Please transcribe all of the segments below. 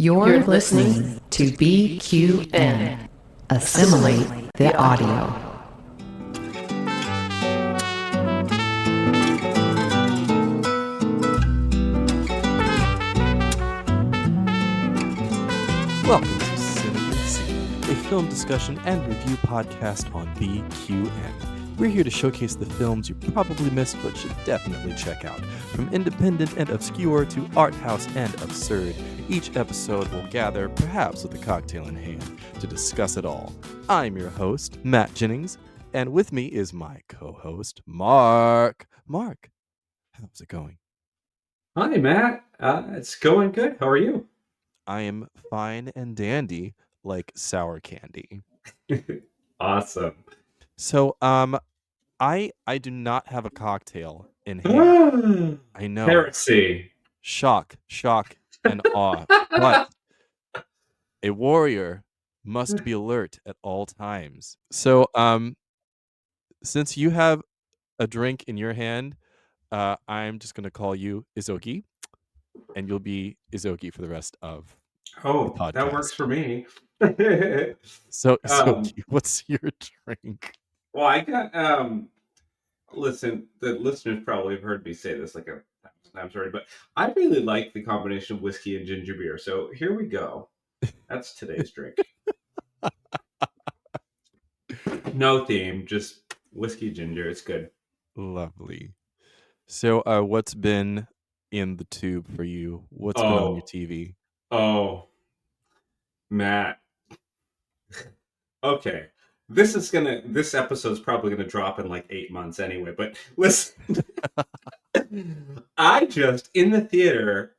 You're listening to BQN. Assimilate the audio. Welcome to Cinema Scene, a film discussion and review podcast on BQN. We're here to showcase the films you probably missed but should definitely check out. From independent and obscure to art house and absurd, each episode will gather, perhaps with a cocktail in hand, to discuss it all. I'm your host, Matt Jennings, and with me is my co-host, Mark. Mark, how's it going? Hi, Matt. It's going good. How are you? I am fine and dandy, like sour candy. Awesome. So, I do not have a cocktail in hand. I know. Heresy. Shock, and awe. But a warrior must be alert at all times. So, since you have a drink in your hand, I'm just going to call you Izogi, and you'll be Izogi for the rest of the podcast. That works for me. So, Izogi, what's your drink? Well, I got listen, the listeners probably have heard me say this like a thousand times already, but I really like the combination of whiskey and ginger beer. So here we go. That's today's drink. No theme, just whiskey, ginger. It's good. Lovely. So, what's been in the tube for you? What's been on your TV? Oh, Matt. Okay. This episode's probably gonna drop in like 8 months anyway, but listen. I just in the theater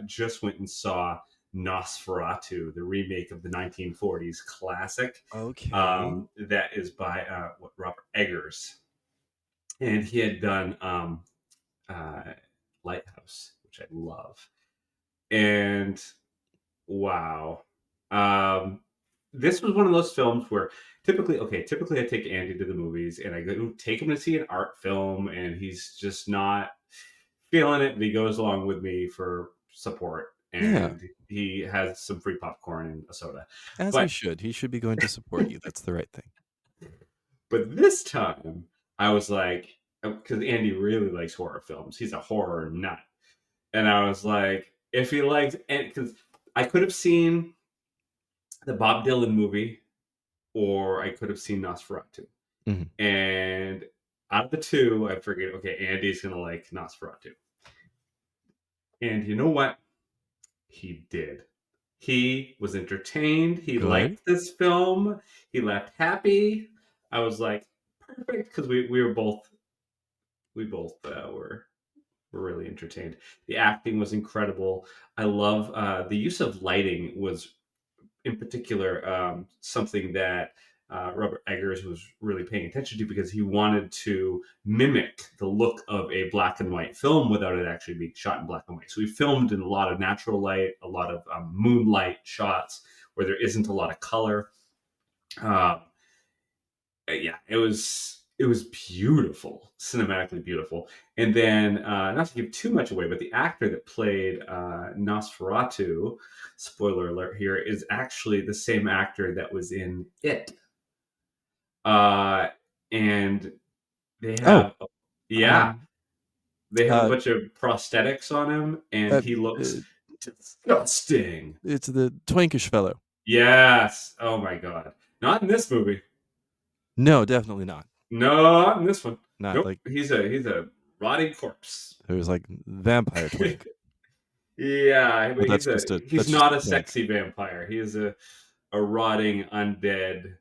just went and saw Nosferatu, the remake of the 1940s classic. Okay. That is by Robert Eggers. And he had done Lighthouse, which I love. And wow. This was one of those films where typically I take Andy to the movies and I go take him to see an art film and he's just not feeling it, and he goes along with me for support. And he has some free popcorn and a soda. He should. He should be going to support you. That's the right thing. But this time, I was like, because Andy really likes horror films. He's a horror nut. And I was like, if he likes, because I could have seen the Bob Dylan movie, or I could have seen Nosferatu. Mm-hmm. And out of the two, I figured, okay, Andy's going to like Nosferatu. And you know what? He did. He was entertained. He liked this film. He left happy. I was like, perfect, because we both were really entertained. The acting was incredible. I love the use of lighting was, in particular, something that Robert Eggers was really paying attention to, because he wanted to mimic the look of a black and white film without it actually being shot in black and white. So he filmed in a lot of natural light, a lot of moonlight shots where there isn't a lot of color. It was beautiful, cinematically beautiful. And then, not to give too much away, but the actor that played Nosferatu, spoiler alert here, is actually the same actor that was in It. And they have, they have a bunch of prosthetics on him, and he looks disgusting. It's the twinkish fellow. Yes. Oh my God. Not in this movie. No, definitely not. No, not in this one. Not like he's a rotting corpse. It was like vampire twink. Yeah, but he's not a sexy vampire. He is a rotting undead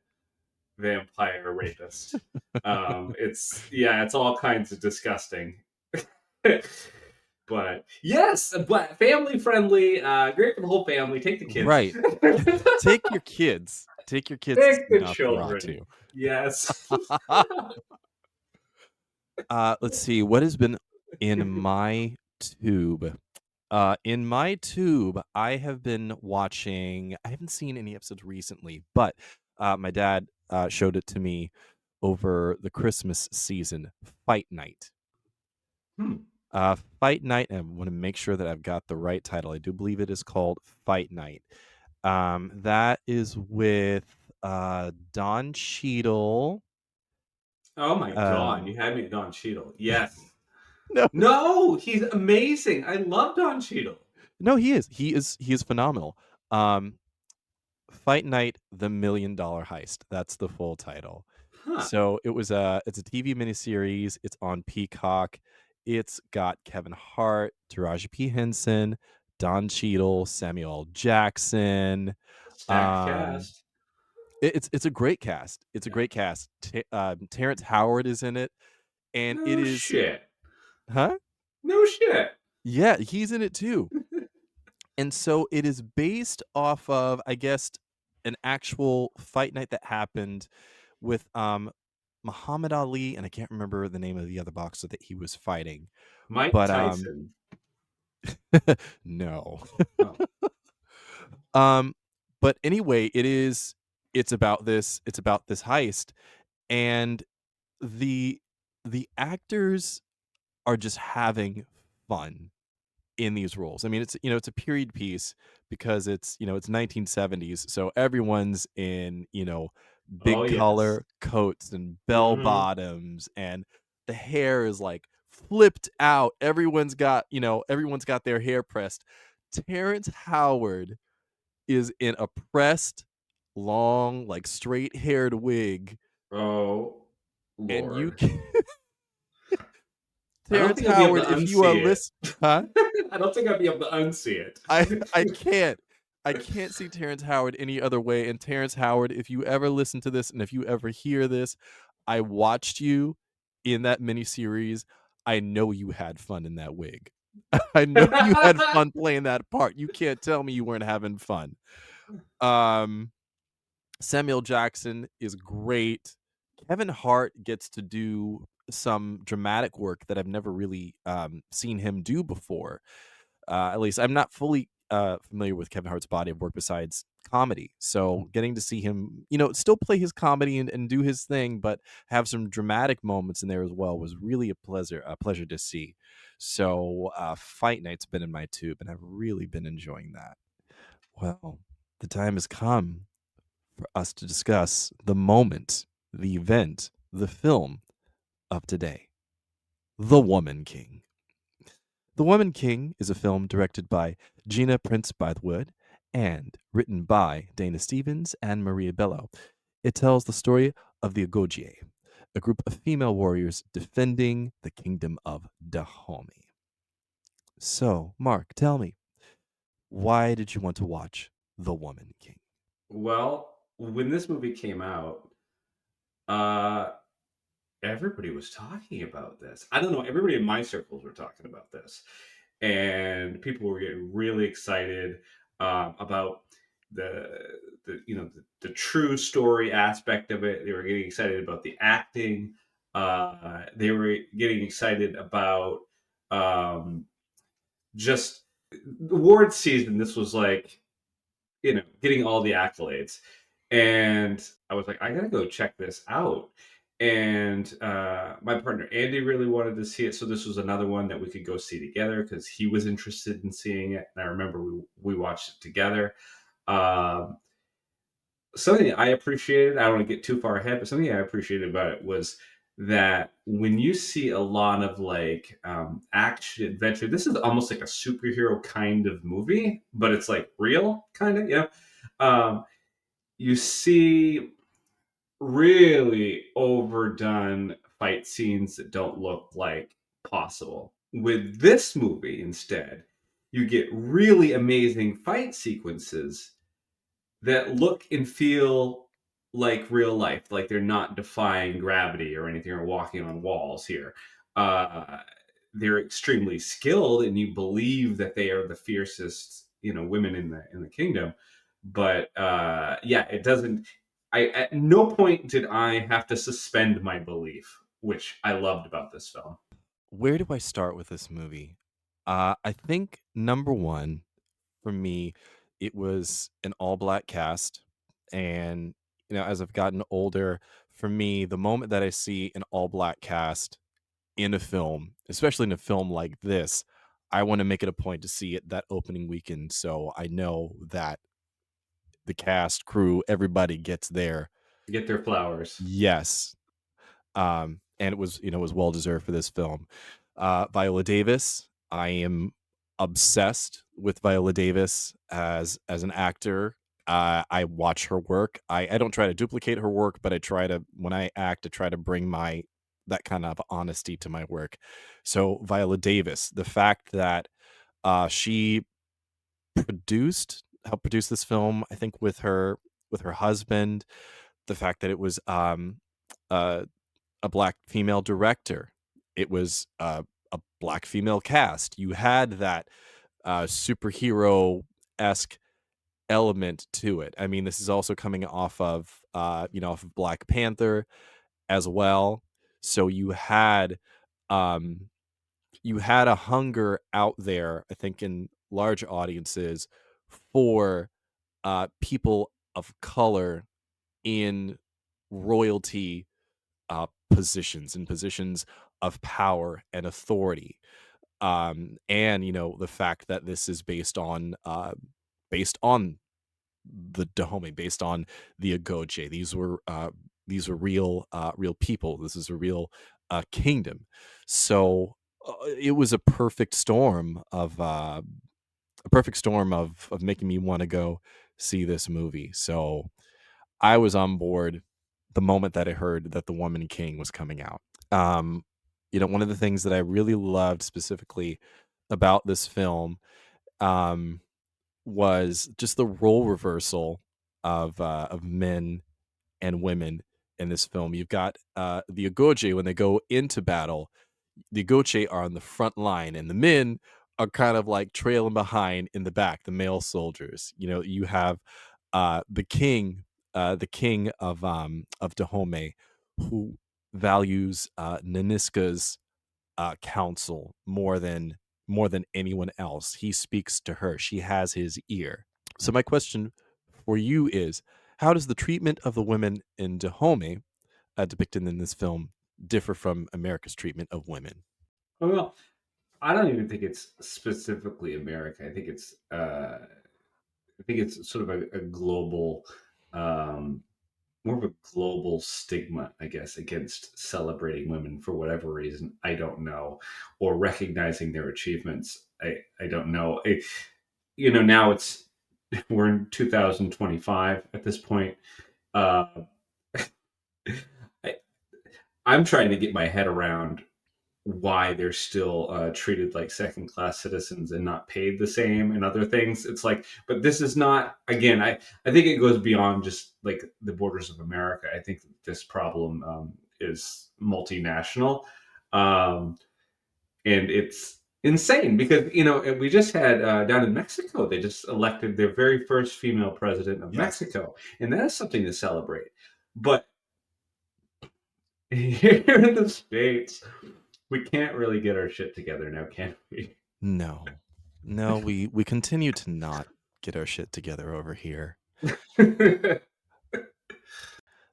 vampire rapist. It's all kinds of disgusting. But yes, but family friendly, great for the whole family. Take the kids. Right. Take your kids. Take your kids. Take the children. Too. Yes. Let's see what has been in my tube. In my tube, I have been watching. I haven't seen any episodes recently, but my dad showed it to me over the Christmas season. Fight Night. Fight Night, and I want to make sure that I've got the right title. I do believe it is called Fight Night. That is with Don Cheadle. Oh my God, Um, you had me at Don Cheadle. Yes. no, No, he's amazing. I love Don Cheadle. no, he is. He is phenomenal. Um, Fight Night: The $1,000,000 Heist. That's the full title. Huh. So it's a TV miniseries. It's on Peacock. It's got Kevin Hart, Taraji P. Henson, Don Cheadle, Samuel L. Jackson. Stacked Um, cast. it's a great cast. It's a great cast. Terrence Howard is in it, and it No is, shit. huh? No shit. Yeah, he's in it too. And so it is based off of, I guess, an actual fight night that happened with Muhammad Ali, and I can't remember the name of the other boxer that he was fighting. Mike But Tyson. no. Oh. um but anyway, it's about this heist, and the actors are just having fun in these roles. I mean, it's a period piece because it's 1970s, so everyone's in, Oh big yes. color coats and bell Mm-hmm. bottoms, and the hair is like flipped out. Everyone's got their hair pressed. Terrence Howard is in a pressed, long, like straight-haired wig, Oh and you Lord. can I don't Terrence think I'll be able Howard, to if you are unsee it. huh? I don't think I'll be able to unsee it. I can't. I can't see Terrence Howard any other way. And Terrence Howard, if you ever listen to this and if you ever hear this, I watched you in that miniseries. I know you had fun in that wig. I know you had fun playing that part. You can't tell me you weren't having fun. Um, Samuel Jackson is great. Kevin Hart gets to do some dramatic work that I've never really seen him do before. At least I'm not fully familiar with Kevin Hart's body of work besides comedy. So getting to see him, still play his comedy and do his thing, but have some dramatic moments in there as well was really a pleasure to see. So Fight Night's been in my tube, and I've really been enjoying that. Well, the time has come for us to discuss the moment, the event, the film of today, The Woman King. The Woman King is a film directed by Gina Prince-Bythewood and written by Dana Stevens and Maria Bello. It tells the story of the Agojie, a group of female warriors defending the kingdom of Dahomey. So, Mark, tell me, why did you want to watch The Woman King? Well, when this movie came out, uh, everybody was talking about this. I don't know. Everybody in my circles were talking about this, and people were getting really excited about the the true story aspect of it. They were getting excited about the acting. They were getting excited about um, just award season. This was like getting all the accolades. And I was like, I gotta go check this out. And my partner Andy really wanted to see it, so this was another one that we could go see together because he was interested in seeing it. And I remember we watched it together. Um, Something I appreciated, I don't want to get too far ahead, but something I appreciated about it was that when you see a lot of like action adventure, this is almost like a superhero kind of movie, but it's like real kind of, you see really overdone fight scenes that don't look like possible. With this movie, instead, you get really amazing fight sequences that look and feel like real life, like they're not defying gravity or anything or walking on walls here. Uh, they're extremely skilled, and you believe that they are the fiercest, women in the kingdom. But yeah, it doesn't. I at no point did I have to suspend my belief, which I loved about this film. Where do I start with this movie? I think number one for me, it was an all black cast. And, as I've gotten older, for me, the moment that I see an all black cast in a film, especially in a film like this, I want to make it a point to see it that opening weekend, so I know that the cast, crew, everybody gets there. Get their flowers. Yes. And it was, it was well deserved for this film. Viola Davis, I am obsessed with Viola Davis as an actor. I watch her work. I don't try to duplicate her work, but I try to, when I act, I try to bring that kind of honesty to my work. So Viola Davis, the fact that she helped produce this film, I think with her husband, the fact that it was uh a black female director. It was a black female cast. You had that superhero esque element to it. I mean, this is also coming off of off of Black Panther as well. So you had a hunger out there, I think, in large audiences for people of color in royalty positions and positions of power and authority. And the fact that this is based on the Dahomey, based on the Agojie. These were real people. This is a real kingdom. So it was a perfect storm of making me want to go see this movie. So I was on board the moment that I heard that The Woman King was coming out. One of the things that I really loved specifically about this film was just the role reversal of men and women in this film. You've got the Agojie when they go into battle. The Agojie are on the front line, and the men are kind of like trailing behind in the back. The male soldiers. You have the king of Dahomey, who values Naniska's counsel more than anyone else. He speaks to her. She has his ear. So my question for you is, how does the treatment of the women in Dahomey, depicted in this film, differ from America's treatment of women? Well, I don't even think it's specifically America. I think it's sort of a global, more of a global stigma, I guess, against celebrating women for whatever reason. I don't know, or recognizing their achievements. I don't know. Now we're in 2025 at this point. Uh, I, I'm trying to get my head around why they're still treated like second class citizens and not paid the same and other things. It's like, but this is not, again, I think it goes beyond just like the borders of America. I think this problem is multinational. And it's insane because, we just had down in Mexico, they just elected their very first female president of Mexico. And that is something to celebrate. But here in the States, we can't really get our shit together now, can we? No, we continue to not get our shit together over here.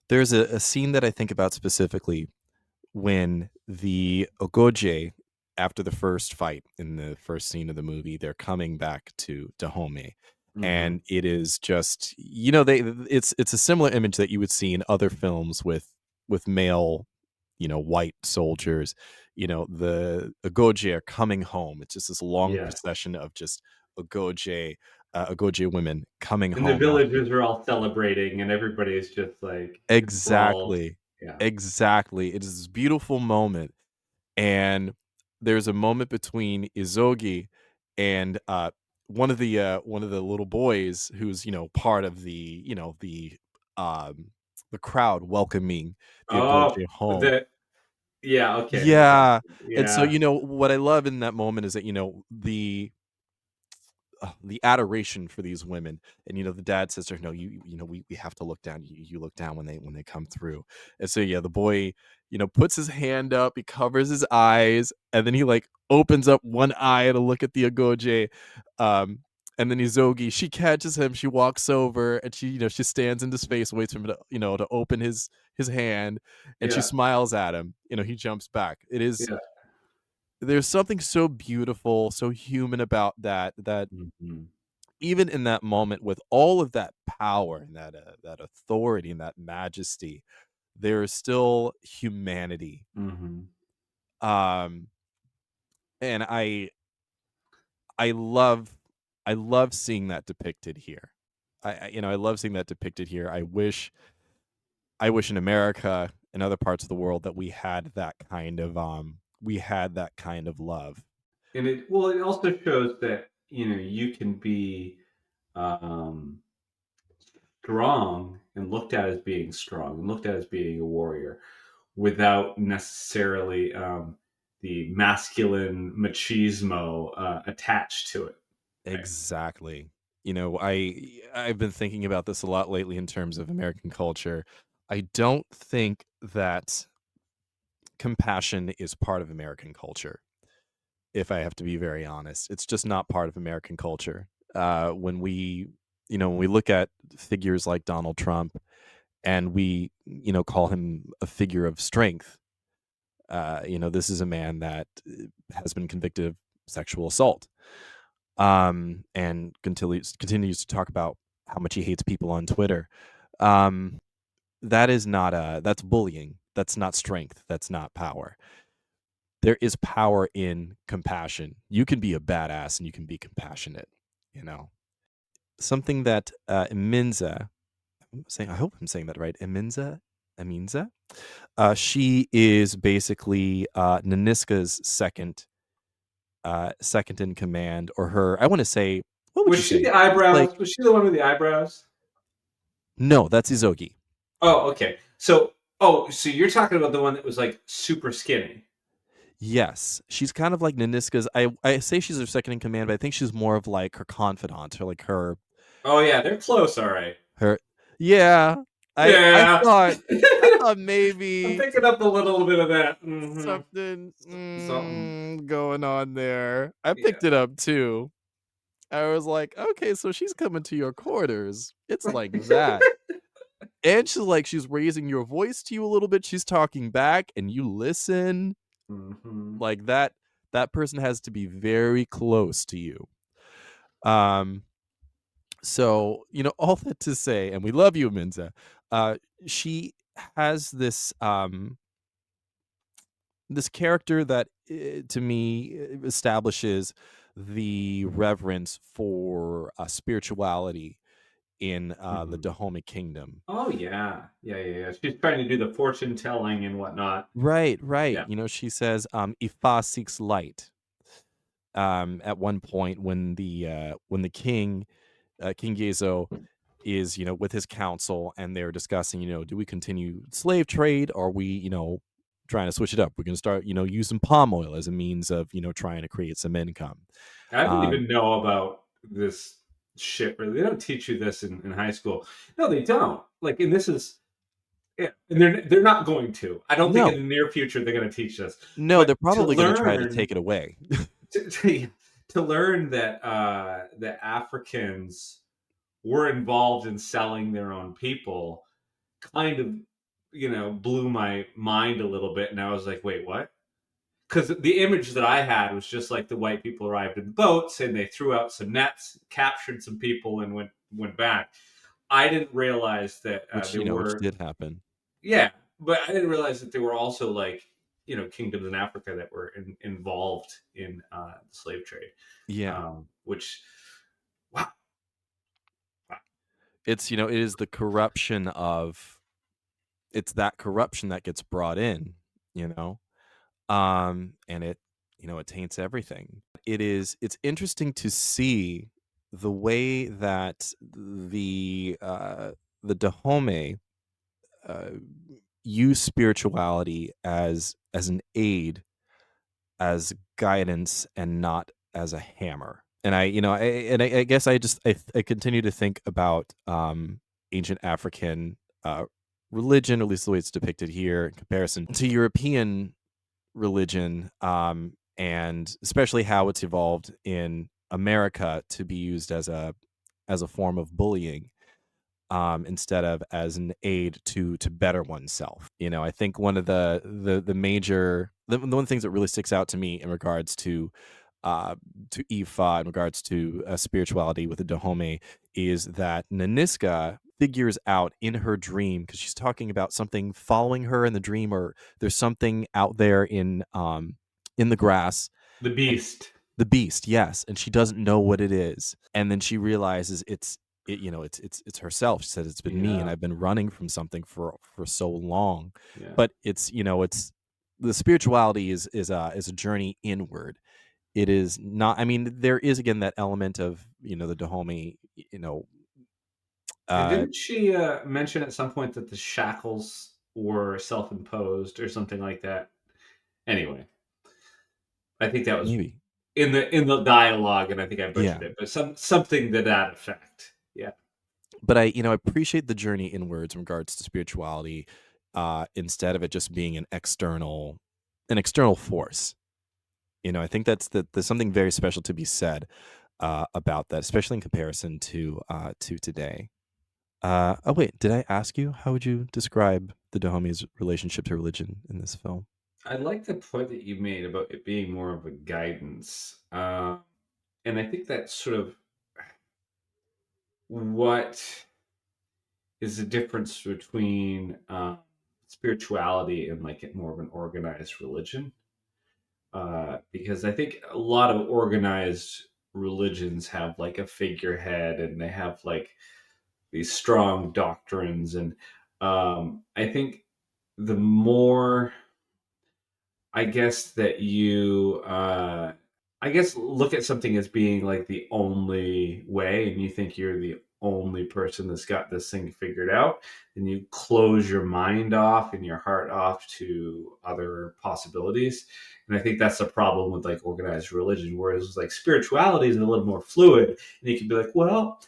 There's a scene that I think about specifically when the Agojie, after the first fight in the first scene of the movie, they're coming back to Dahomey. And it is just, it's a similar image that you would see in other films with male, white soldiers. The Agojie are coming home. It's just this long procession of just Agojie women coming home. And the villagers are all celebrating, and everybody is just like exactly. Exactly. It is this beautiful moment, and there's a moment between Agojie and one of the little boys who's part of the the crowd welcoming the Agojie home. Okay. Yeah. And so what I love in that moment is that the adoration for these women, and the dad says to her, no, we have to look down. You look down when they come through. And so the boy puts his hand up, he covers his eyes, and then he like opens up one eye to look at the Agojie. And then Agojie, she catches him, she walks over, and she she stands in his face, waits for him to to open his hand, and she smiles at him. He jumps back. It is there's something so beautiful, so human about that Mhm. even in that moment with all of that power and that authority and that majesty, there is still humanity. Mhm. Um, and I love I love seeing that depicted here. I love seeing that depicted here. I wish in America and other parts of the world that we had that kind of love. And it also shows that, you can be um, strong and looked at as being strong and looked at as being a warrior without necessarily the masculine machismo attached to it. Right. Exactly. I've been thinking about this a lot lately in terms of American culture. I don't think that compassion is part of American culture. If I have to be very honest, it's just not part of American culture. When we look at figures like Donald Trump and we call him a figure of strength, this is a man that has been convicted of sexual assault, and continues to talk about how much he hates people on Twitter. Um, that's bullying. That's not strength. That's not power. There is power in compassion. You can be a badass and you can be compassionate. You know, something that Eminza, I hope I'm saying that right. Eminza. She is basically Naniska's second in command, or her. I want to say, what would Was you she say? the She's like, eyebrows? Was she the one with the eyebrows? no, that's Izogi. Oh, okay. So you're talking about the one that was like super skinny. Yes, she's kind of like Naniska's. I say she's her second in command, but I think she's more of like her confidant, or like Oh yeah, they're close. All right. her. Yeah, I I Yeah. thought I thought I'm maybe picking up a little bit of that. something Something. going on there. I Yeah. picked it up too. I was like, okay, so she's coming to your quarters. It's like that. And she's raising your voice to you a little bit. She's talking back and you listen. hmm Like that person has to be very close to you. Um so, all that to say, and we love you, Minza. She has this character that to me establishes the reverence for spirituality in the hmm Dahomey Kingdom. Oh yeah, yeah, yeah, yeah. She's trying to do the fortune telling and whatnot. Right, right. Yeah. She says, Ifa seeks light. At one point when the king, King Gezo, is with his council, and they're discussing, do we continue slave trade, or are we trying to switch it up? We're going to start using palm oil as a means of trying to create some income. I didn't Um, even know about this shit. Really, they don't teach you this in high school. No, they don't. Like, and this is, yeah, and they're not going to. I don't think in no, the near future they're going to teach this. no, But they're to probably going to try to learn take it away. to learn that that Africans were involved in selling their own people kind of blew my mind a little bit, and I was like, wait, what? Because the image that I had was just like the white people arrived in boats and they threw out some nets, captured some people, and went back. I didn't realize that which there which were, did happen. yeah, but I didn't realize that there were also like kingdoms in Africa that were involved in the slave trade, Yeah, which wow, wow. it is the corruption of it's that corruption that gets brought in, you know and it taints everything. It's interesting to see the way that the Dahomey uh, use spirituality as an aid, as guidance, and not as a hammer. And I guess I continue to think about ancient African religion, at least the way it's depicted here, in comparison to European religion, and especially how it's evolved in America to be used as a form of bullying, instead of as an aid to better oneself. I think one of the major one of the things that really sticks out to me in regards to Ifa, in regards to spirituality with the Dahomey, is that Naniska figures out in her dream, because she's talking about something following her in the dream, or there's something out there in the grass. The beast. The beast, yes, and she doesn't know what it is, and then she realizes it's herself. She says, it's been me, and I've been running from something for so long. Yeah. But it's the spirituality is a journey inward. It is not. I mean, there is again that element of the Dahomey. And didn't she mention at some point that the shackles were self-imposed or something like that? Anyway, I think that was Maybe in the dialogue, and I think I butchered it, but something to that effect. Yeah. But I appreciate the journey inwards in regards to spirituality, instead of it just being an external force. I think there's something very special to be said about that, especially in comparison to today. Oh wait, did I ask you how would you describe the Dahomey's relationship to religion in this film? I like the point that you made about it being more of a guidance. And I think that's sort of what is the difference between spirituality and like more of an organized religion. Because I think a lot of organized religions have like a figurehead and they have like these strong doctrines. And I think the more, I guess, that you, look at something as being like the only way, and you think you're the only person that's got this thing figured out, and you close your mind off and your heart off to other possibilities. And I think that's the problem with like organized religion, whereas like spirituality is a little more fluid, and you can be like, well,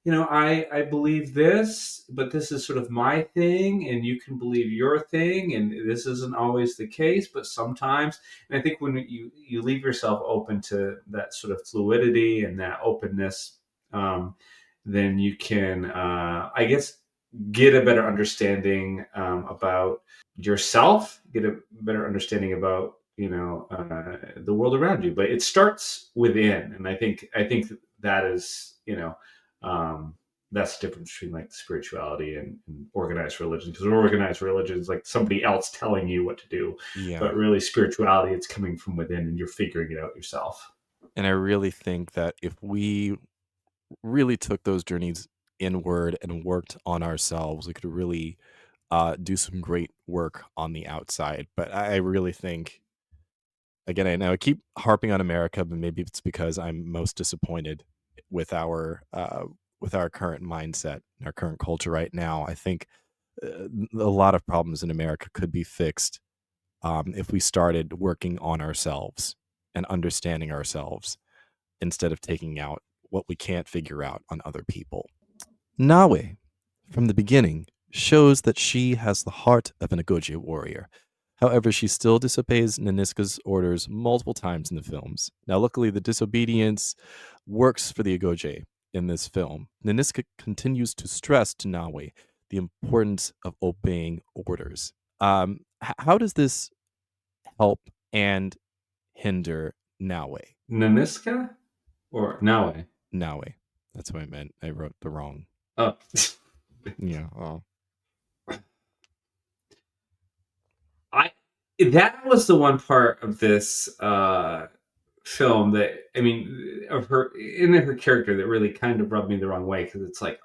I believe this, but this is sort of my thing, and you can believe your thing, and this isn't always the case, but sometimes. And I think when you leave yourself open to that sort of fluidity and that openness, then you can, I guess, get a better understanding about yourself, get a better understanding about the world around you. But it starts within, and I think that is that's the difference between like spirituality and organized religion, because organized religion is like somebody else telling you what to do, but really spirituality, it's coming from within and you're figuring it out yourself. And I really think that if we really took those journeys inward and worked on ourselves, we could really do some great work on the outside. But I really think, again, I know I keep harping on America, but maybe it's because I'm most disappointed with our current mindset and our current culture right now. I think a lot of problems in America could be fixed if we started working on ourselves and understanding ourselves instead of taking out what we can't figure out on other people. Nawe, from the beginning, shows that she has the heart of an Agojie warrior. However, she still disobeys Naniska's orders multiple times in the films. Now, luckily, the disobedience works for the Agojie in this film. Naniska continues to stress to Nawe the importance of obeying orders. How does this help and hinder Nawe? Naniska or Nawe? Nawe. That's what I meant. I wrote the wrong. Oh. Yeah. Oh. That was the one part of this film that, I mean, of her in her character that really kind of rubbed me the wrong way, because it's like,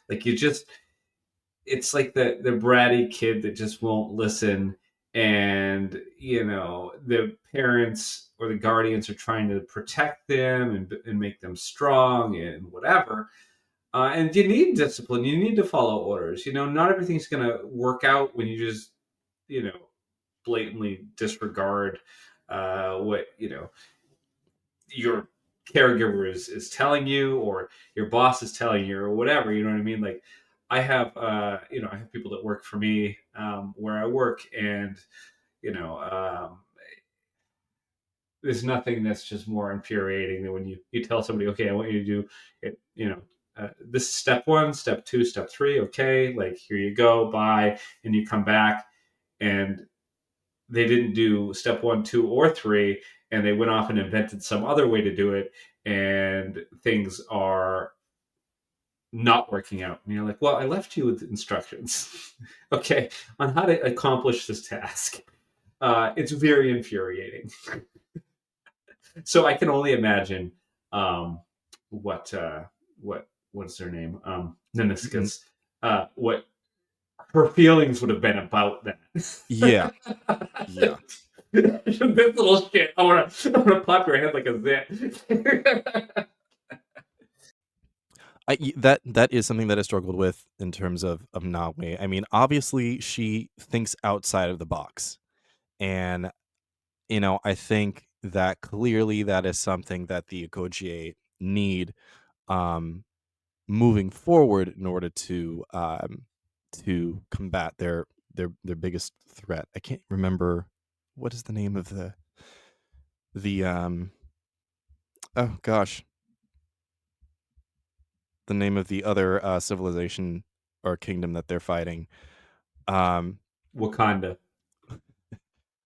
like it's like the bratty kid that just won't listen, and the parents or the guardians are trying to protect them and make them strong and whatever. And you need discipline. You need to follow orders. Not everything's going to work out when you just, blatantly disregard what your caregiver is telling you, or your boss is telling you, or whatever. You know what I mean? Like, I have I have people that work for me where I work, and there's nothing that's just more infuriating than when you tell somebody, okay, I want you to do it, this is step 1, step 2, step 3, okay, like, here you go, bye, and you come back, and they didn't do step 1, 2, or 3, and they went off and invented some other way to do it, and things are not working out. And you're like, well, I left you with instructions, okay, on how to accomplish this task. It's very infuriating. So I can only imagine what what's their name? Naniska's, what her feelings would have been about that. Yeah. Yeah. This little shit. I wanna pop your head like a zit. That is something that I struggled with in terms of Nawe. I mean, obviously she thinks outside of the box. And, I think that clearly that is something that the Agojie need um, moving forward in order to combat their biggest threat. I can't remember what is the name of the oh gosh, the name of the other civilization or kingdom that they're fighting. Wakanda.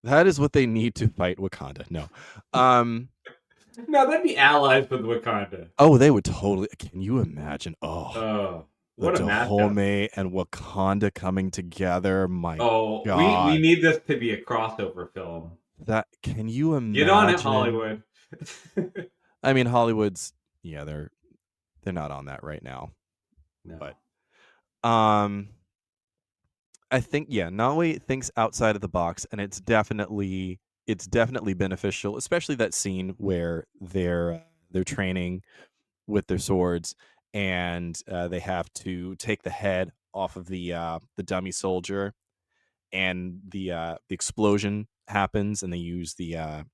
That is what they need to fight Wakanda. No. No, that'd be allies with Wakanda. Oh, they would totally. Can you imagine? Oh, Oh, the what a matchup. Dahomey and Wakanda coming together. My Oh, God. we need this to be a crossover film. That, can you imagine? Get on it, Hollywood. I mean, Hollywood's, yeah, they're not on that right now. No. But I think, yeah, Nawe thinks outside of the box, and it's definitely beneficial, especially that scene where they're training with their swords, and they have to take the head off of the dummy soldier, and the explosion happens, and they use the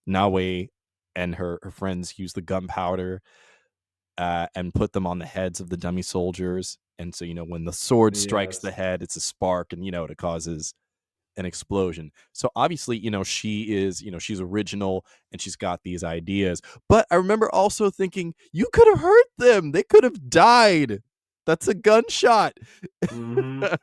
Nawe and her friends use the gunpowder and put them on the heads of the dummy soldiers. And so, when the sword strikes the head, it's a spark, and it causes an explosion. So obviously, she is, she's original, and she's got these ideas. But I remember also thinking, you could have hurt them. They could have died. That's a gunshot. Mm-hmm.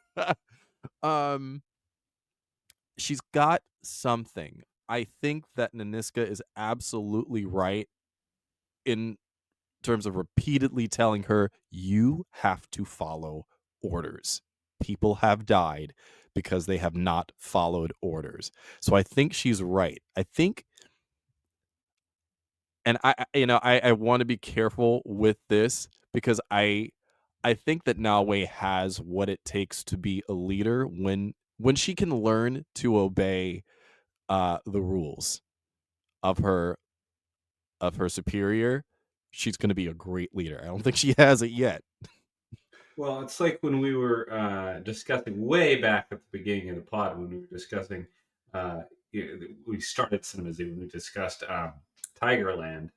She's got something. I think that Naniska is absolutely right in terms of repeatedly telling her, you have to follow orders. People have died because they have not followed orders. So I think she's right. I think, and I want to be careful with this, because I think that Nawe has what it takes to be a leader when she can learn to obey the rules of her superior. She's going to be a great leader. I don't think she has it yet. Well, it's like when we were discussing way back at the beginning of the pod, when we were discussing, we started Cinema Zoo when we discussed Tigerland,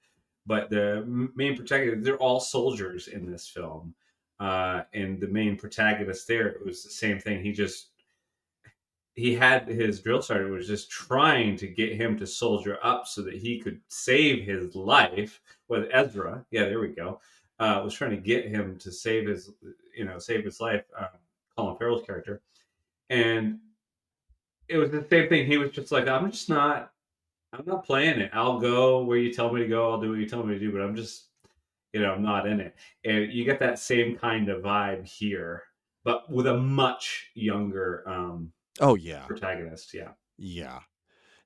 but the main protagonist, they're all soldiers in this film. And the main protagonist there, it was the same thing. He had his drill sergeant was just trying to get him to soldier up so that he could save his life. With Ezra, yeah, there we go. Was trying to get him to save his life. Colin Farrell's character, and it was the same thing. He was just like, I'm not playing it. I'll go where you tell me to go. I'll do what you tell me to do, but I'm just, I'm not in it. And you get that same kind of vibe here, but with a much younger protagonist. Yeah.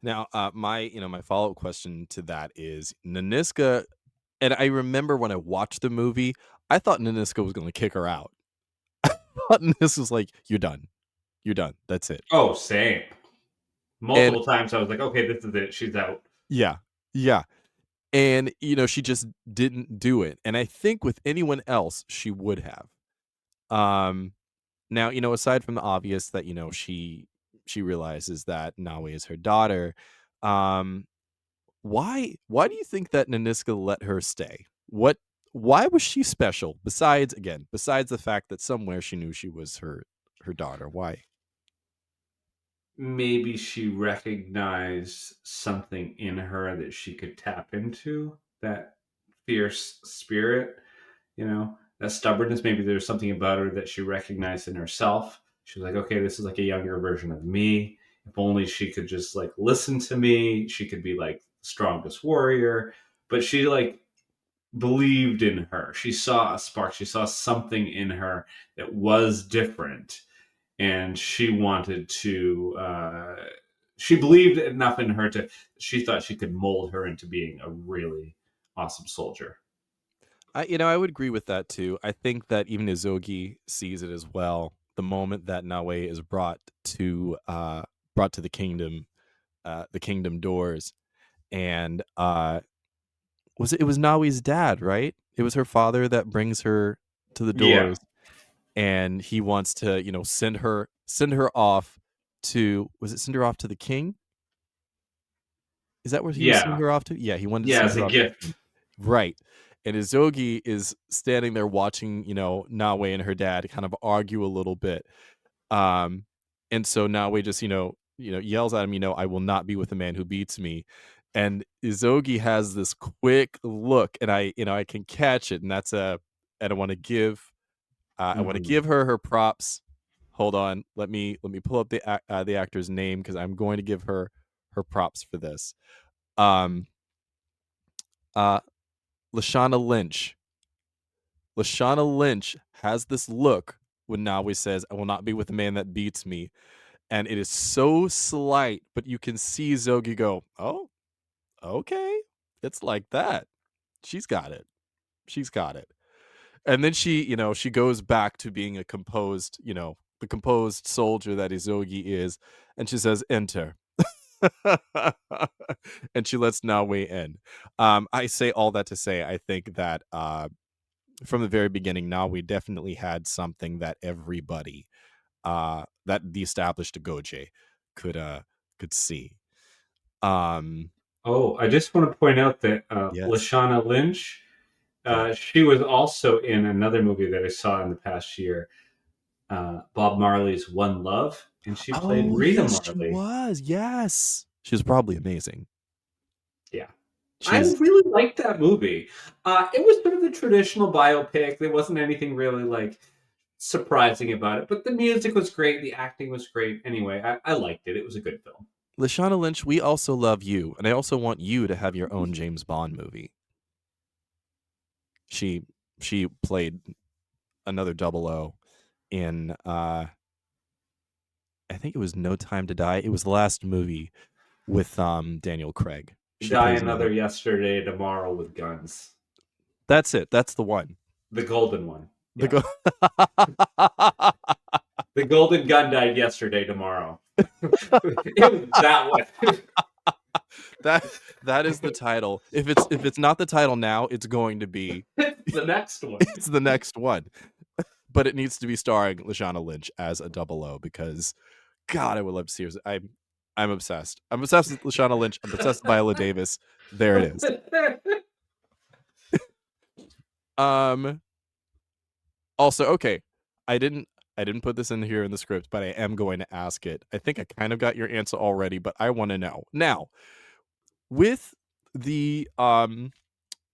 Now, my follow-up question to that is Naniska, and I remember when I watched the movie, I thought Naniska was going to kick her out. I thought Naniska was like, you're done. That's it. Oh, same. Multiple times I was like, okay, this is it. She's out. Yeah. And, she just didn't do it. And I think with anyone else, she would have. Now, aside from the obvious that, she realizes that Nawe is her daughter, why do you think that Naniska let her stay? Why was she special? Besides the fact that somewhere she knew she was her daughter. Why? Maybe she recognized something in her that she could tap into, that fierce spirit, that stubbornness. Maybe there's something about her that she recognized in herself. She was like, okay, this is like a younger version of me. If only she could just like listen to me, she could be like the strongest warrior. But she like believed in her. She saw a spark. She saw something in her that was different, and she wanted to. She believed enough in her to. She thought she could mold her into being a really awesome soldier. I would agree with that too. I think that even Agojie sees it as well. The moment that Nawe is brought to the kingdom doors, and it was Nawe's dad, right? It was her father that brings her to the Yeah, doors, and he wants to, send her off to, was it send her off to the king? Is that what he was sending yeah, her off to? Yeah, he wanted to yeah. send As her a off to the king. gift. Right. And Agojie is standing there watching, Nawe and her dad kind of argue a little bit. Um, and so Nawe just, yells at him, I will not be with a man who beats me. And Agojie has this quick look, and I can catch it, and and I want to Mhm. give her props. Hold on, let me pull up the actor's name, because I'm going to give her props for this. Um, uh, Lashana Lynch. Lashana Lynch has this look when Nawe says, "I will not be with a man that beats me," and it is so slight, but you can see Zogi go, "Oh, okay, it's like that. She's got it. She's got it." And then she goes back to being the composed soldier that Izogi is, and she says, "Enter." And she lets Nawe in. I say all that to say, I think that from the very beginning, Nawe definitely had something that everybody, that the established Agojie could see. Um, Oh, I just want to point out that yes. Lashana Lynch, Yes. she was also in another movie that I saw in the past year, Bob Marley's One Love, and she played Oh, Rita yes, she Marley. was. Yes. She was probably amazing. Yeah. I She's really liked that movie. It was sort of the traditional biopic. There wasn't anything really like surprising about it, but the music was great. The acting was great. Anyway, I liked it. It was a good film. Lashana Lynch, we also love you, and I also want you to have your own James Bond movie. She played another 00 in I think it was No Time to Die. It was the last movie with Daniel Craig. She Die plays Another another. Yesterday Tomorrow with Guns. That's it. That's the one. The golden one. The Yeah. go- The golden gun died yesterday tomorrow. It was that one. that is the title. If it's not the title now, it's going to be. It's the next one. It's the next one. But it needs to be starring Lashana Lynch as a 00, because God, I would love to see her. I'm obsessed. I'm obsessed with Lashana Lynch. I'm obsessed with Viola Davis. There it is. Also, okay, I didn't put this in here in the script, but I am going to ask it. I think I kind of got your answer already, but I want to know now, with the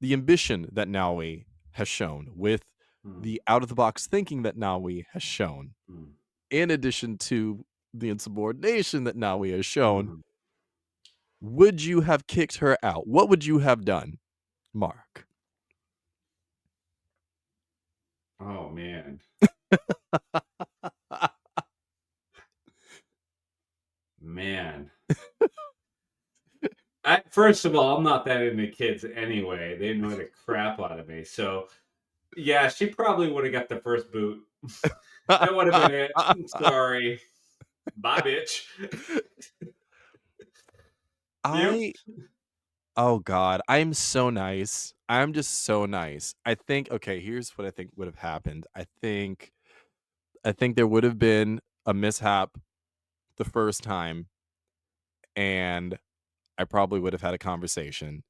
ambition that Naui has shown, with the out of the box thinking that Naui has shown, in addition to the insubordination that Naui has shown, would you have kicked her out? What would you have done, Mark? Oh man. Man. First of all, I'm not that into kids anyway. They annoy the crap out of me. So yeah, she probably would have got the first boot. That would have been it. I'm sorry. Bye, bitch. You? Oh God, I'm so nice. I'm just so nice. I think, okay, here's what I think would have happened. I think there would have been a mishap the first time, and I probably would have had a conversation.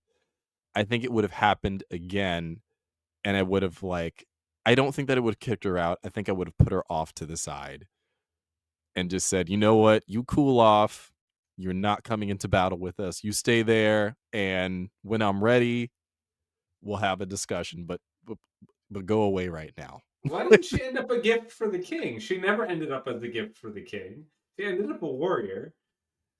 I think it would have happened again, and I would have I don't think that it would have kicked her out. I think I would have put her off to the side and just said, "You know what? You cool off. You're not coming into battle with us. You stay there, and when I'm ready, we'll have a discussion, but go away right now." Why didn't she end up a gift for the king? She never ended up as a gift for the king. She ended up a warrior.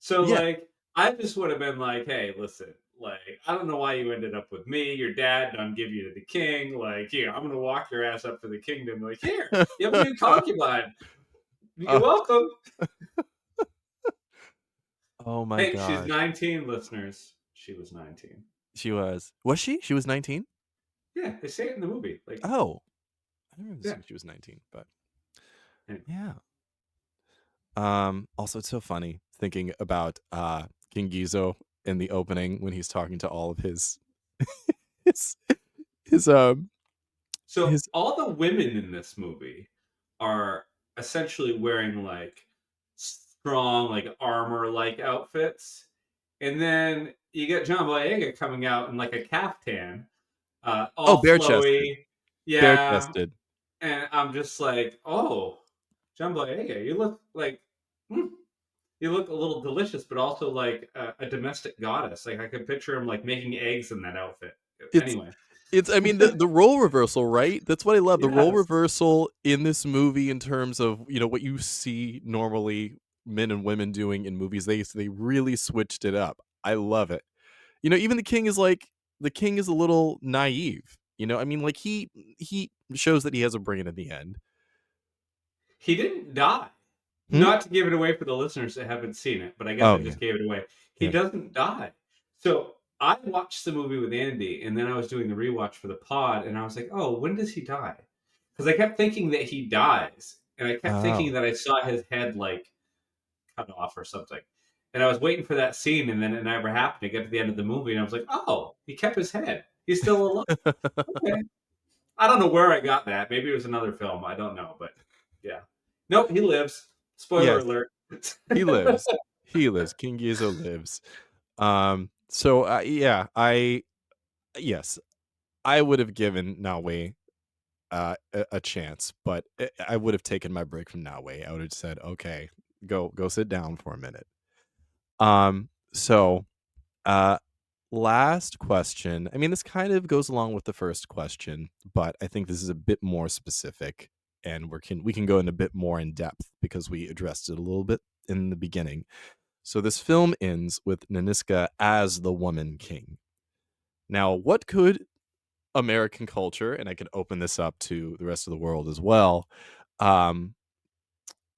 So Yeah. like, I just would have been like, hey, listen, like, I don't know why you ended up with me. Your dad done give you to the king. Like, here, I'm gonna walk your ass up to the kingdom. Like, here, you have a new concubine. You're Uh, welcome. oh my Hey, she's gosh. 19, listeners. She was 19. She was. Was she? She was 19? Yeah, they say it in the movie. Like, Oh. I never yeah. assumed she was 19, but Anyway. yeah. Also it's so funny thinking about King Gizo in the opening when he's talking to all of his his his So his all the women in this movie are essentially wearing like strong, like armor-like outfits, and then you get John Boyega coming out in like a caftan, oh, all bare chested. flowy, Bare yeah. chested. And I'm just like, oh, John Boyega, you look like, you look a little delicious, but also like a domestic goddess. Like I could picture him like making eggs in that outfit. It's Anyway, I mean the role reversal, right? That's what I love. The role yes. reversal in this movie in terms of, what you see normally men and women doing in movies. They really switched it up. I love it. Even the king is a little naive. I mean, like he shows that he has a brain at the end. He didn't die. Hmm? Not to give it away for the listeners that haven't seen it, but I guess Oh I yeah, just gave it away. He yeah. doesn't die. So I watched the movie with Andy, and then I was doing the rewatch for the pod, and I was like, oh, when does he die? Because I kept thinking that he dies, and I kept thinking Oh, that I saw his head like cut off or something. And I was waiting for that scene, and then it never happened. I get to the end of the movie, and I was like, oh, he kept his head. He's still alive. Okay. I don't know where I got that. Maybe it was another film. I don't know, but yeah. Nope, he lives. Spoiler yes, alert. he lives. He lives. King Gizo lives. So yeah, yes, I would have given Nawe a chance, but I would have taken my break from Nawe. I would have said, okay, go sit down for a minute. So uh last question. I mean, this kind of goes along with the first question, but I think this is a bit more specific, and we can go in a bit more in depth because we addressed it a little bit in the beginning. So this film ends with Naniska as the woman king. Now, what could American culture, and I could open this up to the rest of the world as well, um,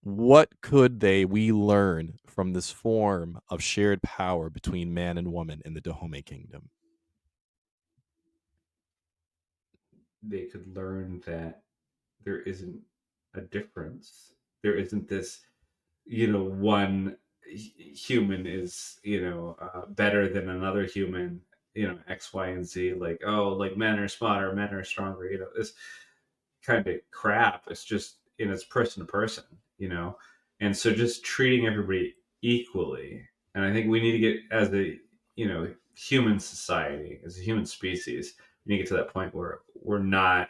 what could we learn from this form of shared power between man and woman in the Dahomey Kingdom? They could learn that there isn't a difference. There isn't this, one human is, better than another human, X, Y, and Z. Like, oh, like men are smarter, men are stronger. This kind of crap. It's just, it's person to person, and so just treating everybody equally. And I think we need to get as a, human society, as a human species, we need to get to that point where we're not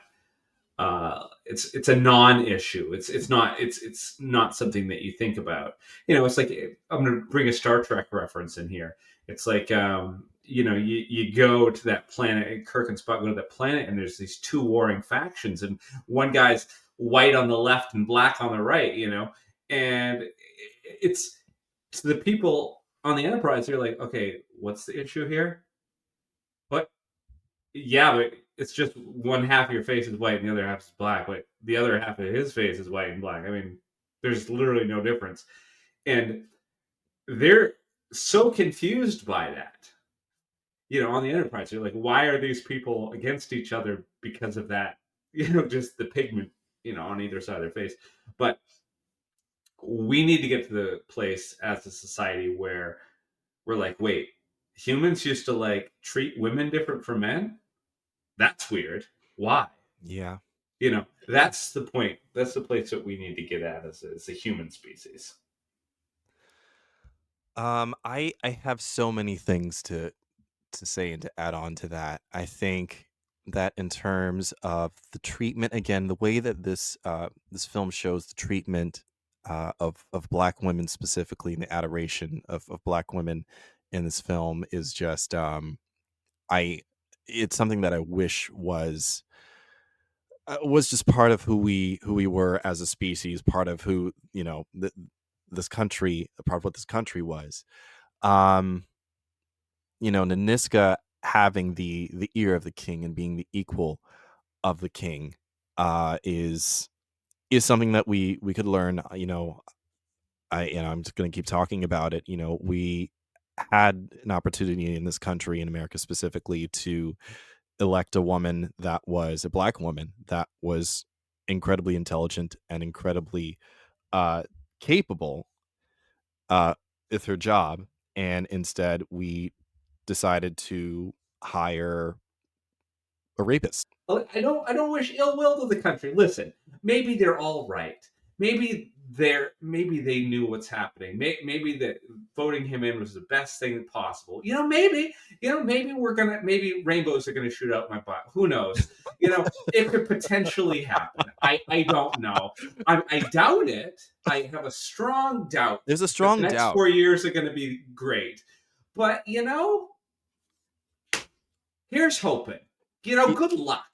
it's a non-issue. It's not something that you think about. It's like, I'm going to bring a Star Trek reference in here. It's like, you go to that planet, Kirk and Spock go to that planet, and there's these two warring factions, and one guy's white on the left and black on the right. And it's to the people on the Enterprise. They're like, okay, what's the issue here? What? Yeah, but it's just one half of your face is white and the other half is black. But the other half of his face is white and black. I mean, there's literally no difference. And they're so confused by that. On the Enterprise, they're like, why are these people against each other because of that? Just the pigment, on either side of their face. But we need to get to the place as a society where we're like, wait, humans used to like treat women different from men? That's weird. Why? Yeah. That's the point. That's the place that we need to get at as a human species. I have so many things to say and to add on to that. I think that in terms of the treatment, again, the way that this film shows the treatment of Black women specifically, and the adoration of Black women in this film is just I it's something that I wish was just part of who we were as a species, part of who this country, a part of what this country was. Nanisca having the ear of the king and being the equal of the king is something that we could learn. I'm just going to keep talking about it. We had an opportunity in this country, in America specifically, to elect a woman that was a Black woman that was incredibly intelligent and incredibly capable with her job, and instead we decided to hire a rapist. I don't wish ill will to the country. Listen, maybe they're all right. Maybe they knew what's happening. Maybe that voting him in was the best thing possible. Maybe rainbows are gonna shoot out my butt. Who knows? It could potentially happen. I don't know. I doubt it. I have a strong doubt. There's a strong the next 4 years are gonna be great. But here's hoping. Good luck.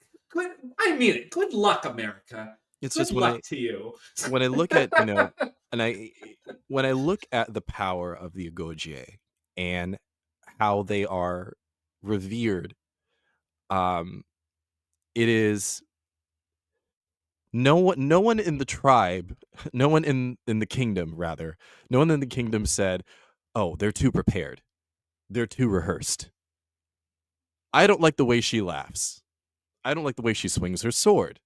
I mean it. Good luck, America. It's Good just luck to you. When I look at when I look at the power of the Agojie and how they are revered, it is no one in the tribe, no one in the kingdom rather, no one in the kingdom said, "Oh, they're too prepared. They're too rehearsed. I don't like the way she laughs. I don't like the way she swings her sword.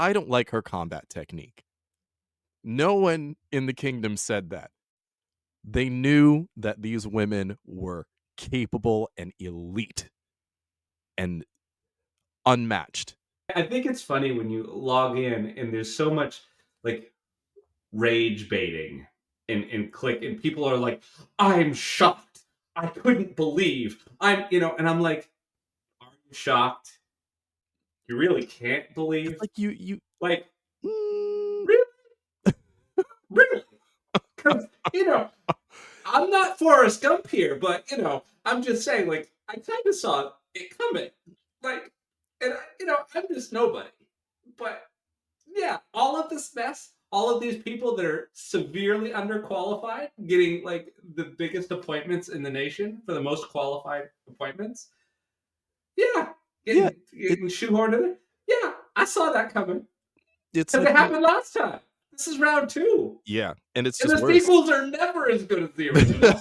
I don't like her combat technique." No one in the kingdom said that. They knew that these women were capable and elite and unmatched. I think it's funny when you log in and there's so much like rage baiting and click, and people are like, "I'm shocked. I couldn't believe." And I'm like, "Are you shocked? You really can't believe?" It's like you like really? Really? Because I'm not Forrest Gump here, but I'm just saying, like, I kind of saw it coming, like, and I'm just nobody. But yeah, all of this mess, all of these people that are severely underqualified, getting like the biggest appointments in the nation for the most qualified appointments. Yeah, getting shoehorned in it. Yeah, I saw that coming. It's because it happened last time. This is round 2. Yeah, and it's and just the worse. sequels are never as good as the original.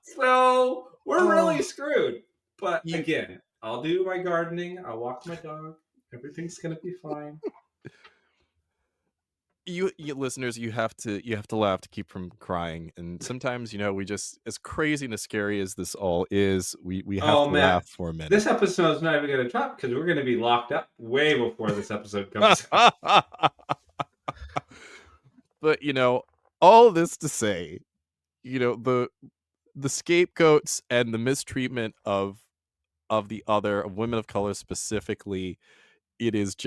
So we're really screwed. But again, I'll do my gardening. I'll walk my dog. Everything's gonna be fine. You listeners, you have to laugh to keep from crying, and sometimes we just, as crazy and as scary as this all is, we have to laugh for a minute. This episode's not even gonna drop because we're gonna be locked up way before this episode comes out. But all this to say, the scapegoats and the mistreatment of women of color specifically, it is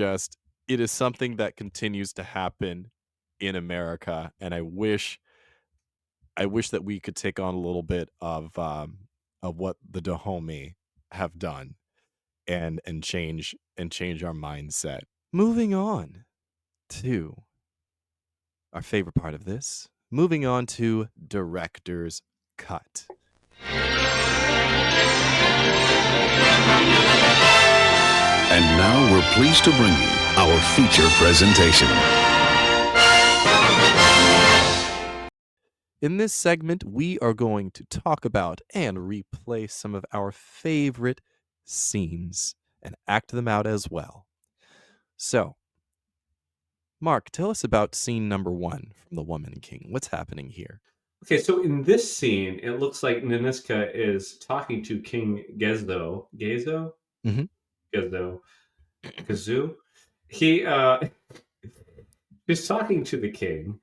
something that continues to happen in America, and I wish that we could take on a little bit of what the Dahomey have done and change our mindset. Moving on to our favorite part of this. Moving on to director's cut. And now we're pleased to bring you our feature presentation. In this segment, we are going to talk about and replay some of our favorite scenes and act them out as well. So, Mark, tell us about scene number 1 from The Woman King. What's happening here? Okay, so in this scene, it looks like Nanisca is talking to King Gezo. Gezo? Mm-hmm. Gezo. Kazoo? He's talking to the king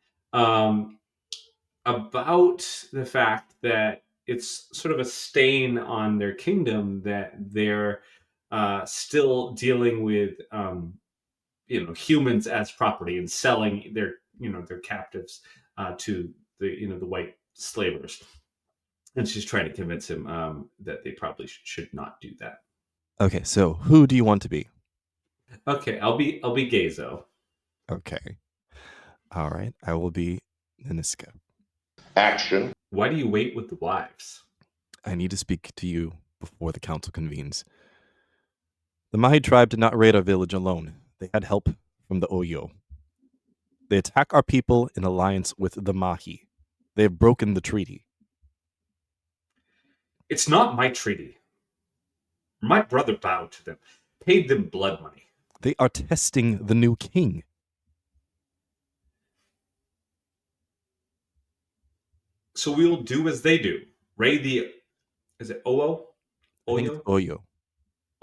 about the fact that it's sort of a stain on their kingdom that they're still dealing with humans as property and selling their captives to the white slavers. And she's trying to convince him that they probably should not do that. Okay, so who do you want to be? Okay, I'll be Gezo. Okay. All right, I will be Naniska. Action. Why do you wait with the wives? I need to speak to you before the council convenes. The Mahi tribe did not raid our village alone. They had help from the Oyo. They attack our people in alliance with the Mahi. They have broken the treaty. It's not my treaty. My brother bowed to them, paid them blood money. They are testing the new king. So we will do as they do. Raid the... Is it Oyo? I think it's Oyo?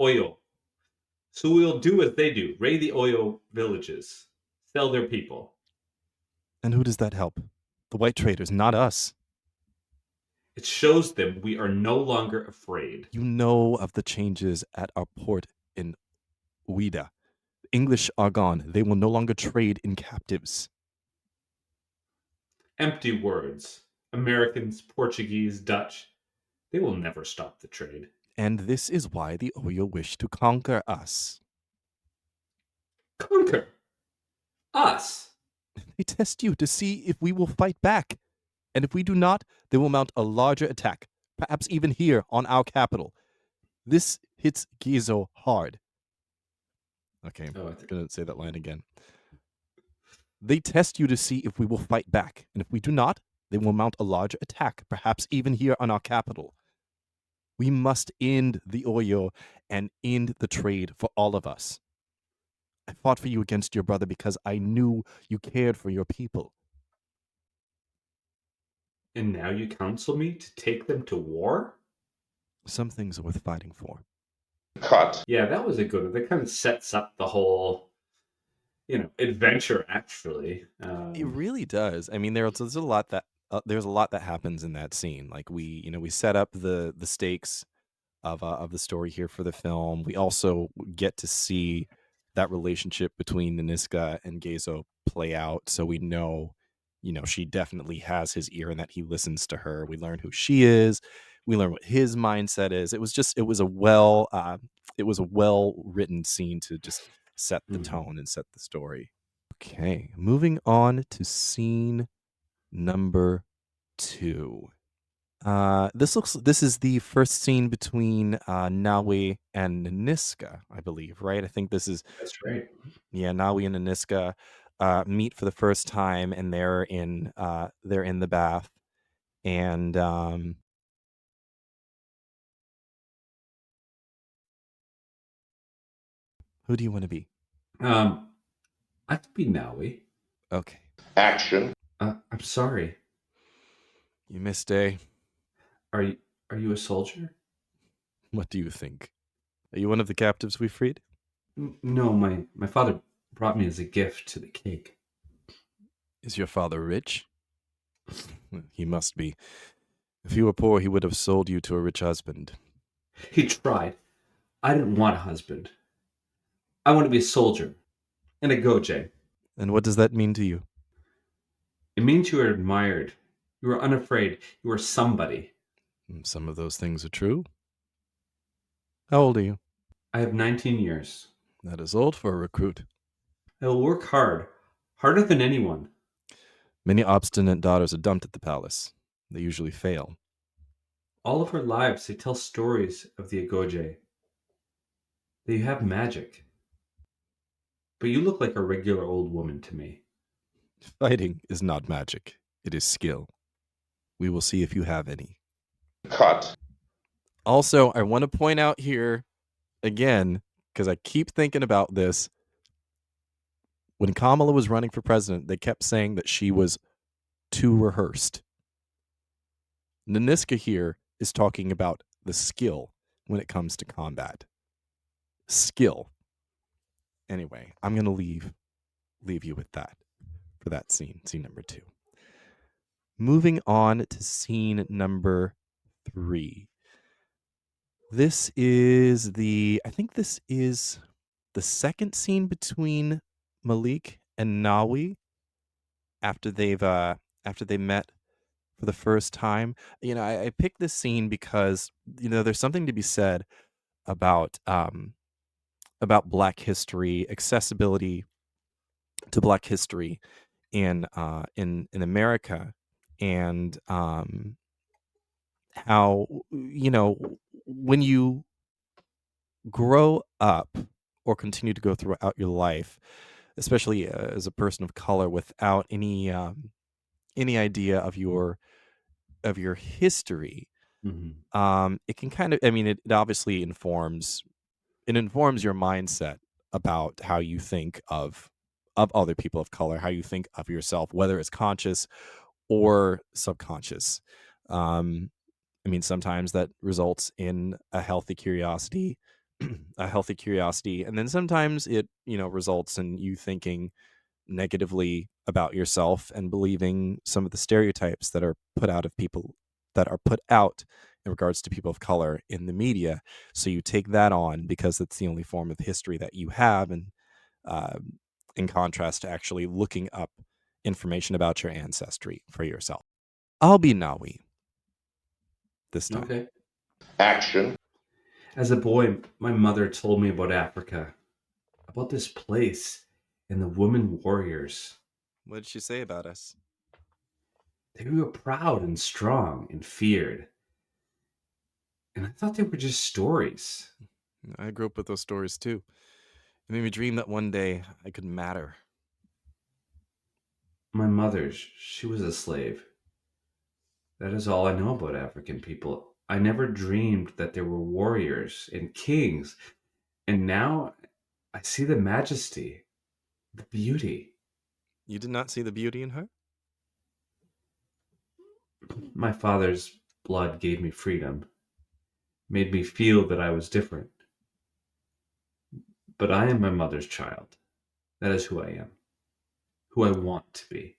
Oyo. Oyo. So we will do as they do. Raid the Oyo villages. Sell their people. And who does that help? The white traders, not us. It shows them we are no longer afraid. You know of the changes at our port in Ouida. The English are gone. They will no longer trade in captives. Empty words. Americans, Portuguese, Dutch. They will never stop the trade. And this is why the Oyo wish to conquer us. Conquer us. They test you to see if we will fight back. And if we do not, they will mount a larger attack, perhaps even here on our capital. This hits Gizo hard. Okay, I'm going to say that line again. They test you to see if we will fight back. And if we do not, they will mount a larger attack, perhaps even here on our capital. We must end the Oyo and end the trade for all of us. I fought for you against your brother because I knew you cared for your people. And now you counsel me to take them to war? Some things are worth fighting for. Cut. Yeah, that was a good one. That kind of sets up the whole, adventure. Actually, It really does. I mean, there's a lot that happens in that scene. Like we set up the stakes of the story here for the film. We also get to see that relationship between Naniska and Gezo play out, so we know, she definitely has his ear and that he listens to her. We learn who she is. We learn what his mindset is. It was a well written scene to just set the tone and set the story. Okay, moving on to scene number 2. This is the first scene between Nawi and Naniska, I believe, right? I think this is... That's right. Yeah, Nawi and Naniska meet for the first time, and they're in the bath, and who do you want to be? I could be Naui. Okay. Action. I'm sorry. You missed a... Are you a soldier? What do you think? Are you one of the captives we freed? No, my father brought me as a gift to the king. Is your father rich? He must be. If he were poor, he would have sold you to a rich husband. He tried. I didn't want a husband. I want to be a soldier. And a Agojie. And what does that mean to you? It means you are admired. You are unafraid. You are somebody. Some of those things are true. How old are you? I have 19 years. That is old for a recruit. I will work hard. Harder than anyone. Many obstinate daughters are dumped at the palace. They usually fail. All of her lives, they tell stories of the Agojie. They have magic. But you look like a regular old woman to me. Fighting is not magic. It is skill. We will see if you have any. Cut. Also, I want to point out here, again, because I keep thinking about this. When Kamala was running for president, they kept saying that she was too rehearsed. Naniska here is talking about the skill when it comes to combat. Skill. Anyway, I'm going to leave you with that for that scene number 2. Moving on to scene number 3. This is I think this is the second scene between Malik and Nawi after they met for the first time. I picked this scene because there's something to be said about Black history, accessibility to Black history in America, and how, when you grow up or continue to go throughout your life, especially as a person of color, without any idea of your history, it can kind of, it obviously informs your mindset about how you think of other people of color, how you think of yourself, whether it's conscious or subconscious. Sometimes that results in a healthy curiosity, and then sometimes it, results in you thinking negatively about yourself and believing some of the stereotypes that are put out in regards to people of color in the media. So you take that on because it's the only form of history that you have, and in contrast to actually looking up information about your ancestry for yourself. I'll be Nawi this time. Okay. Action. As a boy, my mother told me about Africa, about this place and the women warriors. What did she say about us? They were proud and strong and feared. And I thought they were just stories. I grew up with those stories too. It made me dream that one day I could matter. My mother, she was a slave. That is all I know about African people. I never dreamed that there were warriors and kings. And now I see the majesty, the beauty. You did not see the beauty in her? My father's blood gave me freedom, made me feel that I was different. But I am my mother's child. That is who I am, who I want to be.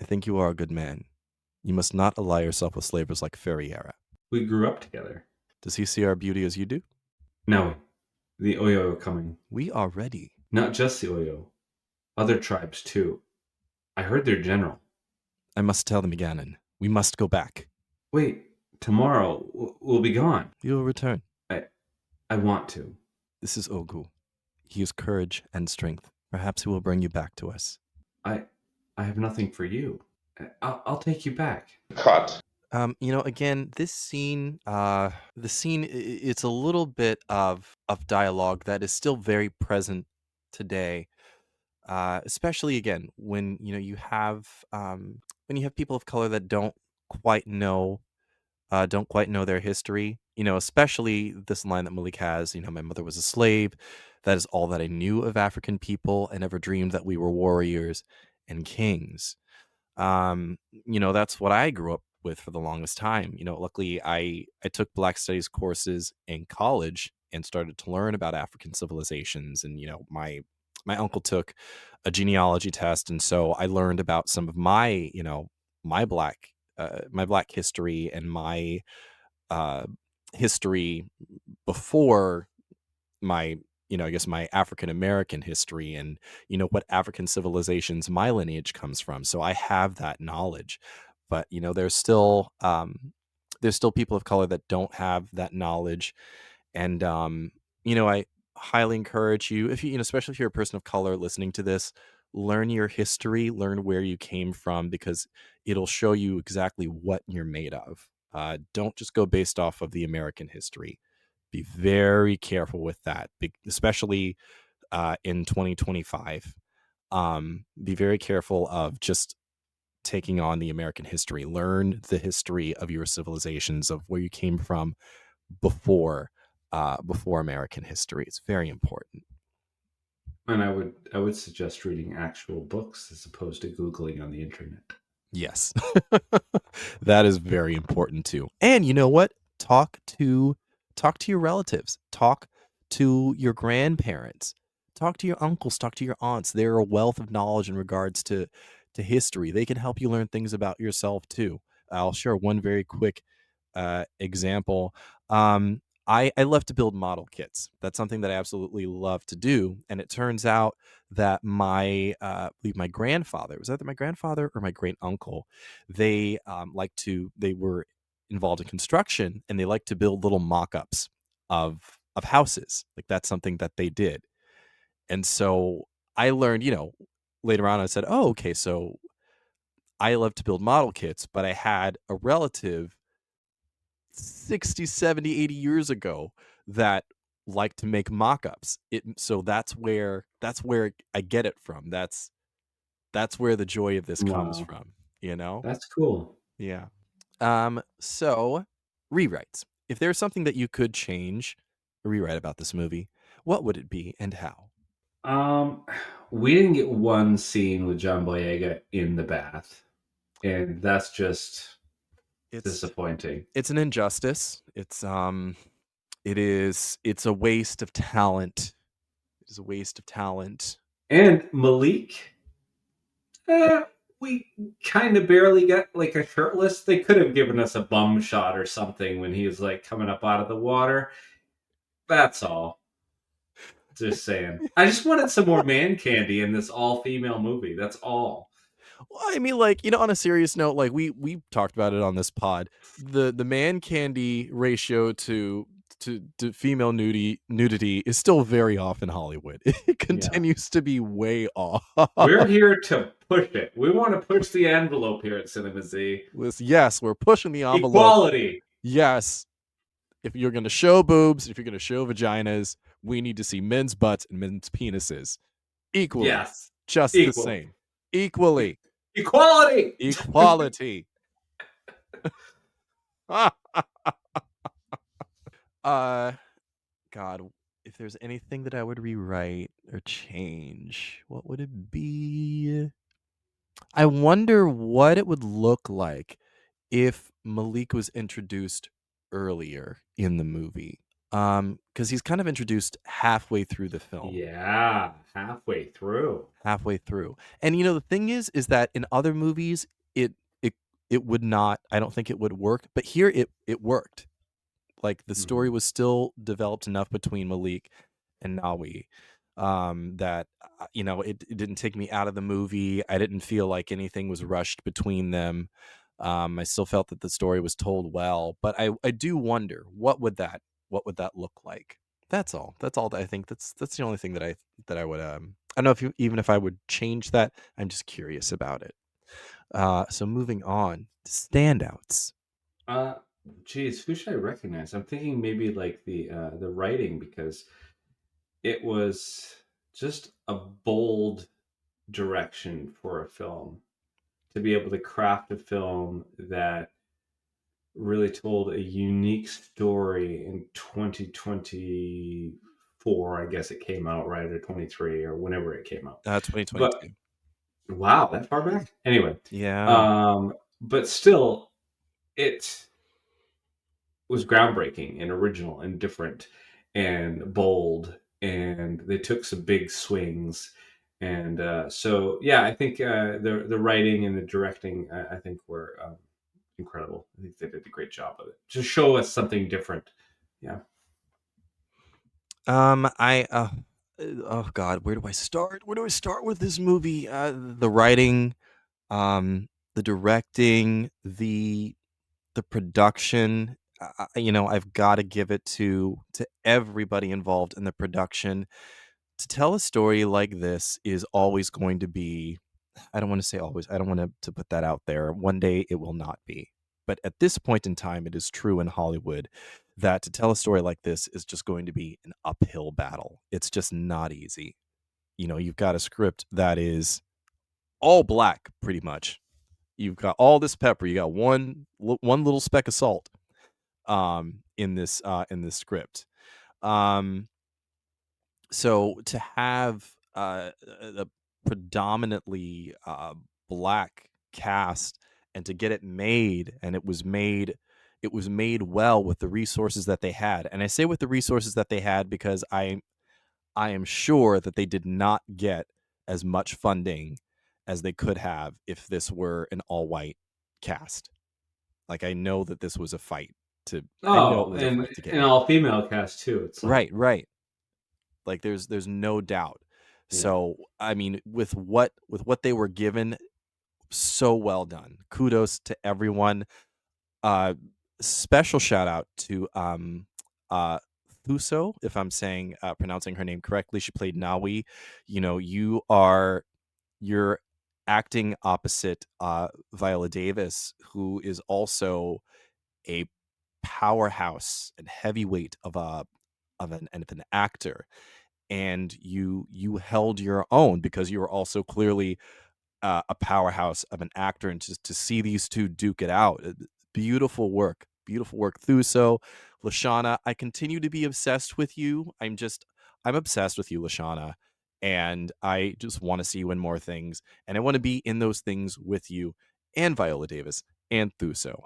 I think you are a good man. You must not ally yourself with slavers like Ferriera. We grew up together. Does he see our beauty as you do? No, the Oyo are coming. We are ready. Not just the Oyo, other tribes too. I heard their general. I must tell the Mignone. We must go back. Wait, tomorrow we'll be gone. You will return. I want to. This is Ogu. He is courage and strength. Perhaps he will bring you back to us. I have nothing for you. I'll take you back. Cut. Again, this scene, it's a little bit of dialogue that is still very present today, especially again when you have people of color that don't quite know their history. Especially this line that Malik has. My mother was a slave. That is all that I knew of African people. I never dreamed that we were warriors and kings. That's what I grew up with for the longest time. Luckily I took Black Studies courses in college and started to learn about African civilizations. And, my uncle took a genealogy test. And so I learned about some of my, my black history and my history before my, I guess my African American history and, what African civilizations my lineage comes from. So I have that knowledge, but, there's still people of color that don't have that knowledge. And, I highly encourage you, if you, especially if you're a person of color listening to this, learn your history, learn where you came from, because it'll show you exactly what you're made of. Don't just go based off of the American history. Be very careful with that, especially in 2025. Be very careful of just taking on the American history. Learn the history of your civilizations, of where you came from before American history. It's very important. And I would suggest reading actual books as opposed to Googling on the internet. Yes, that is very important too. And you know what? Talk to your relatives. Talk to your grandparents. Talk to your uncles. Talk to your aunts. They're a wealth of knowledge in regards to history. They can help you learn things about yourself too. I'll share one very quick example. I love to build model kits. That's something that I absolutely love to do. And it turns out that my grandfather, was either my grandfather or my great uncle, they were involved in construction, and they like to build little mock-ups of houses. Like, that's something that they did. And so I learned, later on, I said, oh, okay, so I love to build model kits, but I had a relative 60, 70, 80 years ago that liked to make mock-ups. So that's where I get it from. That's where the joy of this comes Wow, from, you know? that's cool. Yeah. So rewrites. If there's something that you could change or rewrite about this movie, what would it be and how? Um, we didn't get one scene with John Boyega in the bath, and that's just It's disappointing. it's an injustice. It's a waste of talent. It is a waste of talent. And Malik, we kind of barely got like a shirtless. They could have given us a bum shot or something when he was like coming up out of the water. That's all. Just saying. I just wanted some more man candy in this all-female movie. That's all. Well, I mean, like, on a serious note, like we talked about it on this pod. The man candy ratio to female nudity is still very off in Hollywood. It continues to be way off. We're here to push it. We want to push the envelope here at Cinema Z. Yes, we're pushing the envelope. Equality. Yes. If you're going to show boobs, if you're going to show vaginas, we need to see men's butts and men's penises equally. Yes. Just Equal. the same. Equally. Equality. Equality. God, if there's anything that I would rewrite or change, what would it be? I wonder what it would look like if Malik was introduced earlier in the movie. Because he's kind of introduced halfway through the film. Yeah, halfway through. And the thing is that in other movies it would not, I don't think it would work, but here it worked. Like the story was still developed enough between Malik and Nawi that it didn't take me out of the movie. I didn't feel like anything was rushed between them. I still felt that the story was told well, but I do wonder what would that look like. That's all that I think. That's the only thing that I would I don't know even if I would change that. I'm just curious about it. So moving on to standouts. Geez, who should I recognize? I'm thinking maybe like the writing, because it was just a bold direction for a film, to be able to craft a film that really told a unique story in 2024. I guess it came out, right, or 23, or whenever it came out. 2022. But wow, that far back. Anyway, yeah. But still, it was groundbreaking and original and different and bold, and they took some big swings. And so, yeah, I think the writing and the directing, I think, were incredible. I think they did a great job of it to show us something different. Yeah. Oh God, where do I start? Where do I start with this movie? The writing, the directing, the production. I've got to give it to everybody involved in the production. To tell a story like this is always going to be, I don't want to say always, I don't want to put that out there. One day it will not be. But at this point in time, it is true in Hollywood that to tell a story like this is just going to be an uphill battle. It's just not easy. You've got a script that is all black, pretty much. You've got all this pepper. You got one little speck of salt in this script. So to have a predominantly black cast and to get it made, and it was made well with the resources that they had. And I say with the resources that they had because I am sure that they did not get as much funding as they could have if this were an all-white cast. Like, I know that this was a fight to and an all-female cast too. It's like, right. Like there's no doubt. Yeah. So I mean, with what they were given, so well done. Kudos to everyone. Special shout out to Thuso, if I'm pronouncing her name correctly. She played Nawi. You're acting opposite Viola Davis, who is also a powerhouse and heavyweight of an actor, and you held your own because you were also clearly a powerhouse of an actor, and just to see these two duke it out, beautiful work, Thuso. Lashana, I continue to be obsessed with you. I'm obsessed with you, Lashana, and I just want to see you in more things, and I want to be in those things with you and Viola Davis and Thuso.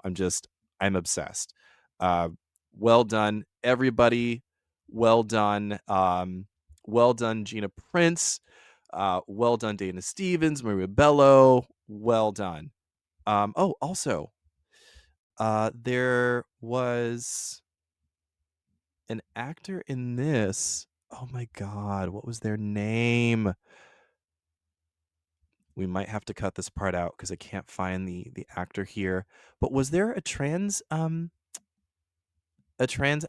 I'm obsessed. Well done, everybody. Well done. Well done, Gina Prince. Well done, Dana Stevens, Maria Bello. Well done. Also, there was an actor in this. Oh my God, what was their name? We might have to cut this part out because I can't find the actor here. But was there a trans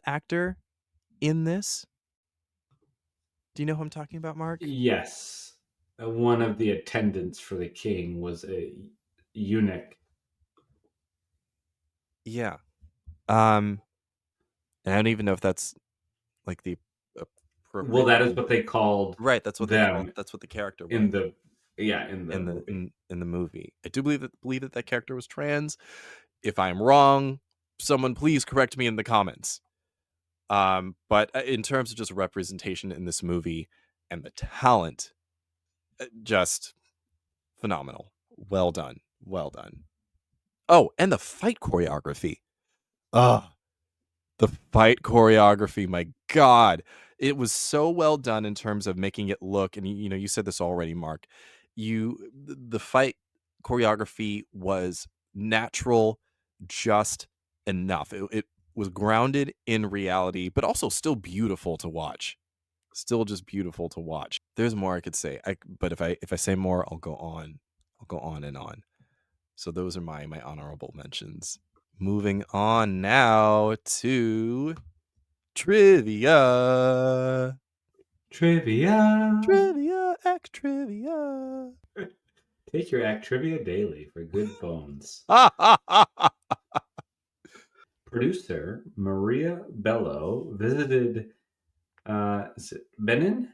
actor in this? Do you know who I'm talking about, Mark? Yes. One of the attendants for the king was a eunuch. Yeah. And I don't even know if that's like the appropriate. Well, that is what they called. Right, that's what them they called. That's what the character was in the movie. In the movie. I do believe that character was trans. If I'm wrong, someone please correct me in the comments. But in terms of just representation in this movie and the talent, just phenomenal. Well done. Oh, and the fight choreography. The fight choreography, my God. It was so well done in terms of making it look, and you said this already, Mark. The fight choreography was natural, just enough. It was grounded in reality, but also still beautiful to watch. Still just beautiful to watch. There's more I could say. But if I say more, I'll go on. And on. So those are my honorable mentions. Moving on now to trivia. Act trivia. Take your act trivia daily for good bones. Producer Maria Bello visited is it Benin?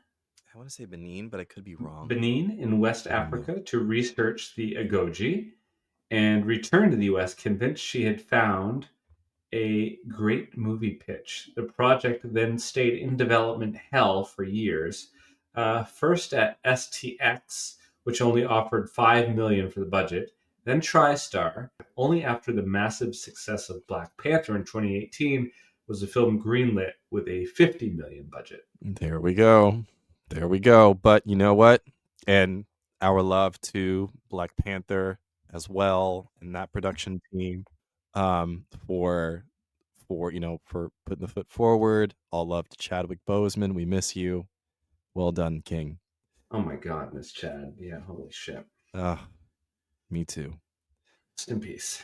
I want to say Benin, but I could be wrong. Benin in West Africa to research the Agojie, and returned to the US convinced she had found a great movie pitch. The project then stayed in development hell for years. First at STX, which only offered $5 million for the budget, then TriStar. Only after the massive success of Black Panther in 2018 was the film greenlit with a $50 million budget. There we go. But you know what? And our love to Black Panther as well, and that production team, for putting the foot forward. All love to Chadwick Boseman. We miss you. Well done, King. Oh my God, Miss Chad. Yeah, holy shit. Me too. Rest in peace.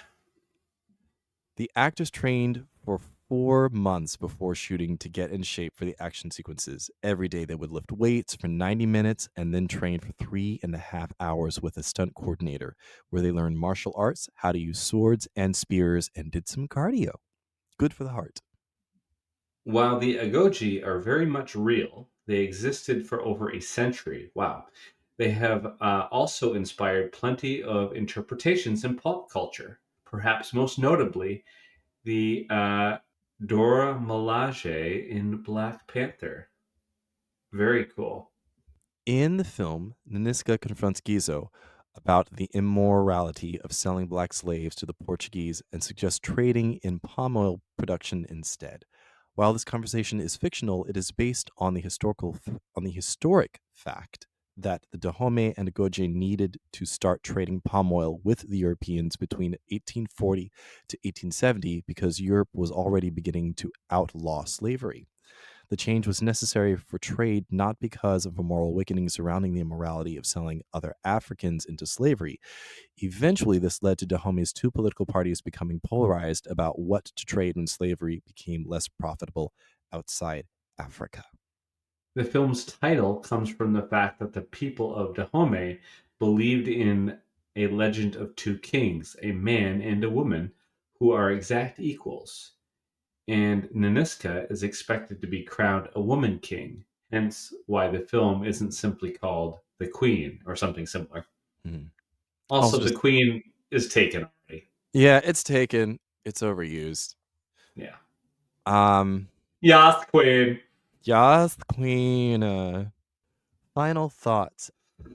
The actors trained for 4 months before shooting to get in shape for the action sequences. Every day they would lift weights for 90 minutes and then train for 3.5 hours with a stunt coordinator, where they learned martial arts, how to use swords and spears, and did some cardio. Good for the heart. While the Agojie are very much real, they existed for over a century. Wow. They have also inspired plenty of interpretations in pop culture, perhaps most notably the Dora Milaje in Black Panther. Very cool. In the film, Nanisca confronts Gizzo about the immorality of selling black slaves to the Portuguese and suggests trading in palm oil production instead. While this conversation is fictional, it is based on the historic fact that the Dahomey and Agojie needed to start trading palm oil with the Europeans between 1840 to 1870 because Europe was already beginning to outlaw slavery. The change was necessary for trade, not because of a moral awakening surrounding the immorality of selling other Africans into slavery. Eventually, this led to Dahomey's two political parties becoming polarized about what to trade when slavery became less profitable outside Africa. The film's title comes from the fact that the people of Dahomey believed in a legend of two kings, a man and a woman, who are exact equals. And Naniska is expected to be crowned a woman king, hence why the film isn't simply called The Queen or something similar. Mhm. Also, the Queen is taken already. Yeah, it's taken. It's overused. Yeah. Yes, Queen. Yes, Queen. Final thoughts.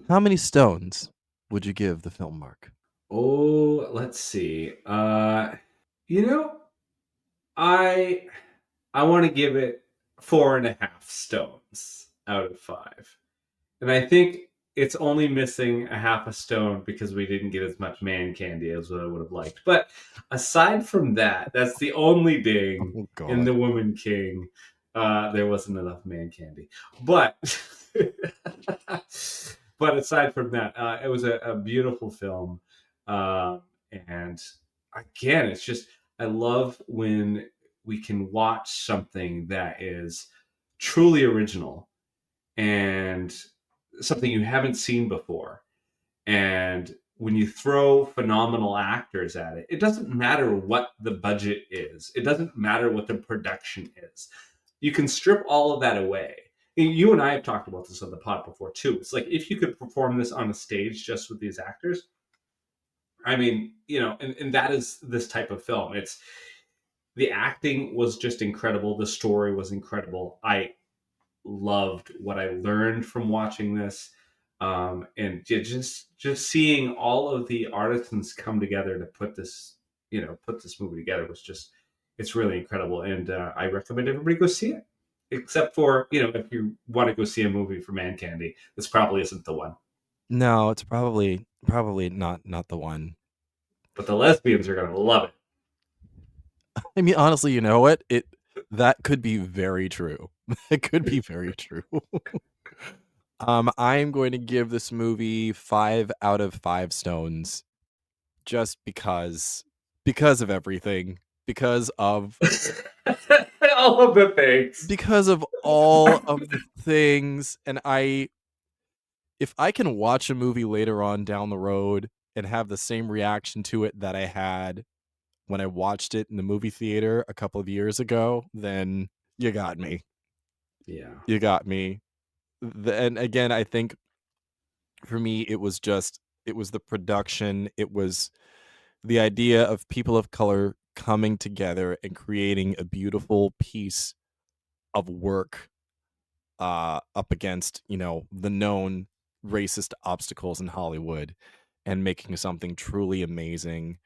How many stones would you give the film, Mark? Oh, let's see. You know, I want to give it 4.5 stones out of 5. And I think it's only missing a half a stone because we didn't get as much man candy as what I would have liked. But aside from that, that's the only ding in the Woman King. There wasn't enough man candy. But but aside from that, it was a beautiful film. And again, it's just, I love when we can watch something that is truly original and something you haven't seen before. And when you throw phenomenal actors at it, it doesn't matter what the budget is. It doesn't matter what the production is. You can strip all of that away. And you and I have talked about this on the pod before too. It's like, if you could perform this on a stage just with these actors, I mean, and that is this type of film. It's, the acting was just incredible. The story was incredible. I loved what I learned from watching this, and just seeing all of the artisans come together to put this movie together was just, it's really incredible. And I recommend everybody go see it, except for if you want to go see a movie for man candy, this probably isn't the one. No, it's probably not the one. But the lesbians are gonna love it. I mean, honestly, you know what? That could be very true. It could be very true. I'm going to give this movie 5 out of 5 stones, just because of everything, because of all of the things, because of all of the things. And if I can watch a movie later on down the road and have the same reaction to it that I had when I watched it in the movie theater a couple of years ago, then you got me. Yeah. You got me. And again, I think for me, it was the production. It was the idea of people of color coming together and creating a beautiful piece of work up against, the known racist obstacles in Hollywood, and making something truly amazing.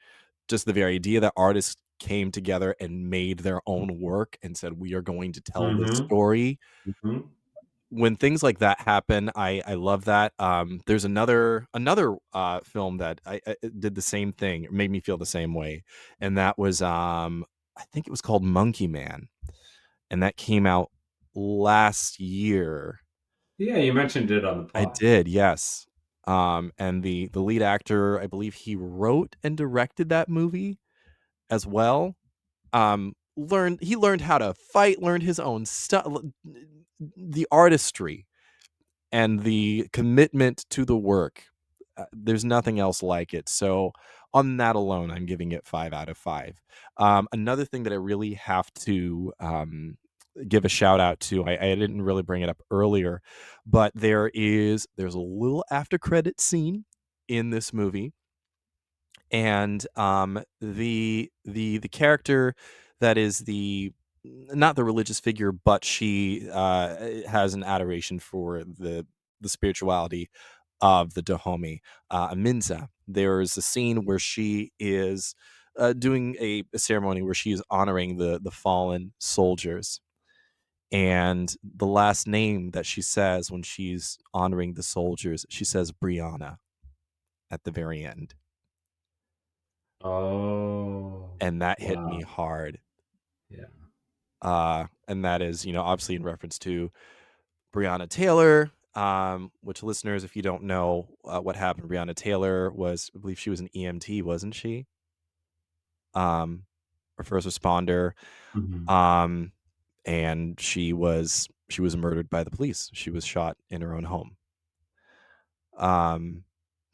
Just the very idea that artists came together and made their own work and said, we are going to tell this story. Mm-hmm. When things like that happen, I love that. There's another film that I did the same thing, made me feel the same way, and that was I think it was called Monkey Man, and that came out last year. Yeah, you mentioned it on the pod. I did, yes. And the lead actor, I believe he wrote and directed that movie as well. He learned how to fight, learned his own stuff, the artistry and the commitment to the work. There's nothing else like it. So on that alone, I'm giving it 5 out of 5. Another thing that I really have to give a shout out to, I didn't really bring it up earlier, but there's a little after credit scene in this movie, and the character that is not the religious figure, but she has an adoration for the spirituality of the Dahomey, Aminza. There's a scene where she is doing a ceremony where she is honoring the fallen soldiers, and the last name that she says when she's honoring the soldiers, she says Brianna at the very end. Oh. And that hit me hard. Yeah. And that is, obviously in reference to Breonna Taylor, which, listeners, if you don't know what happened, Breonna Taylor was, I believe she was an EMT, wasn't she? Or first responder. Mm-hmm. and she was murdered by the police. She was shot in her own home.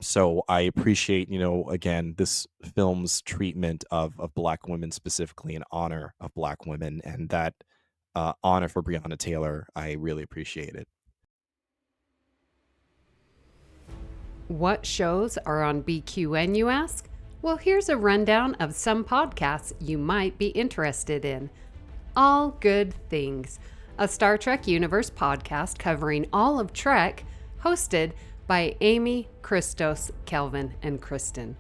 So I appreciate, again, this film's treatment of Black women, specifically in honor of Black women, and that honor for Breonna Taylor. I really appreciate it. What shows are on BQN, you ask? Well, here's a rundown of some podcasts you might be interested in. All Good Things, a Star Trek Universe podcast covering all of Trek, hosted by Amy, Christos, Kelvin, and Kristen.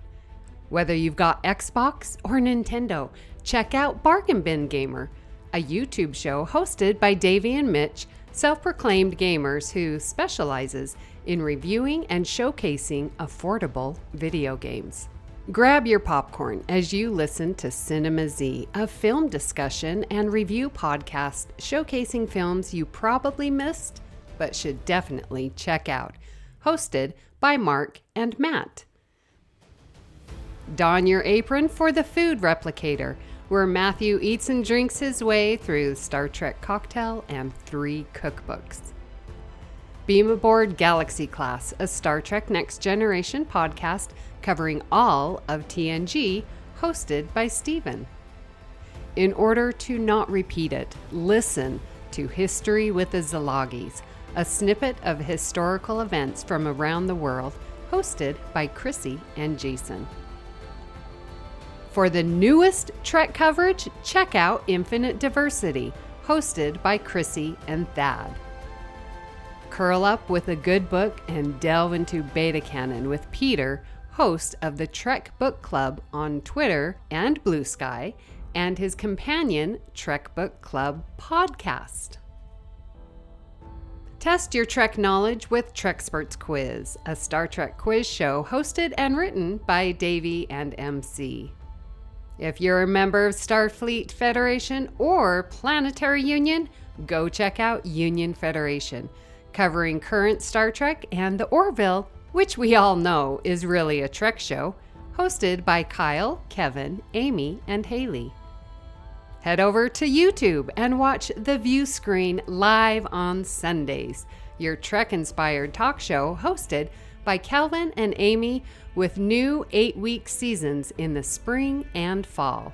Whether you've got Xbox or Nintendo, check out Bargain Bin Gamer, a YouTube show hosted by Davey and Mitch, self-proclaimed gamers who specializes in reviewing and showcasing affordable video games. Grab your popcorn as you listen to Cinema Z, a film discussion and review podcast showcasing films you probably missed but should definitely check out, hosted by Mark and Matt. Don your apron for The Food Replicator, where Matthew eats and drinks his way through Star Trek Cocktail and 3 cookbooks. Beam Aboard Galaxy Class, a Star Trek Next Generation podcast covering all of TNG, hosted by Steven. In order to not repeat it, listen to History with the Szilagys, a snippet of historical events from around the world, hosted by Chrissy and Jason. For the newest Trek coverage, check out Infinite Diversity, hosted by Chrissy and Thad. Curl up with a good book and delve into beta canon with Peter, host of the Trek Book Club on Twitter and BlueSky, and his companion Trek Book Club podcast. Test your Trek knowledge with Treksperts Quiz, a Star Trek quiz show hosted and written by Davey and MC. If you're a member of Starfleet Federation or Planetary Union, go check out Union Federation, covering current Star Trek and the Orville, which we all know is really a Trek show, hosted by Kyle, Kevin, Amy, and Haley. Head over to YouTube and watch The View Screen live on Sundays, your Trek-inspired talk show hosted by Calvin and Amy, with new 8-week seasons in the spring and fall.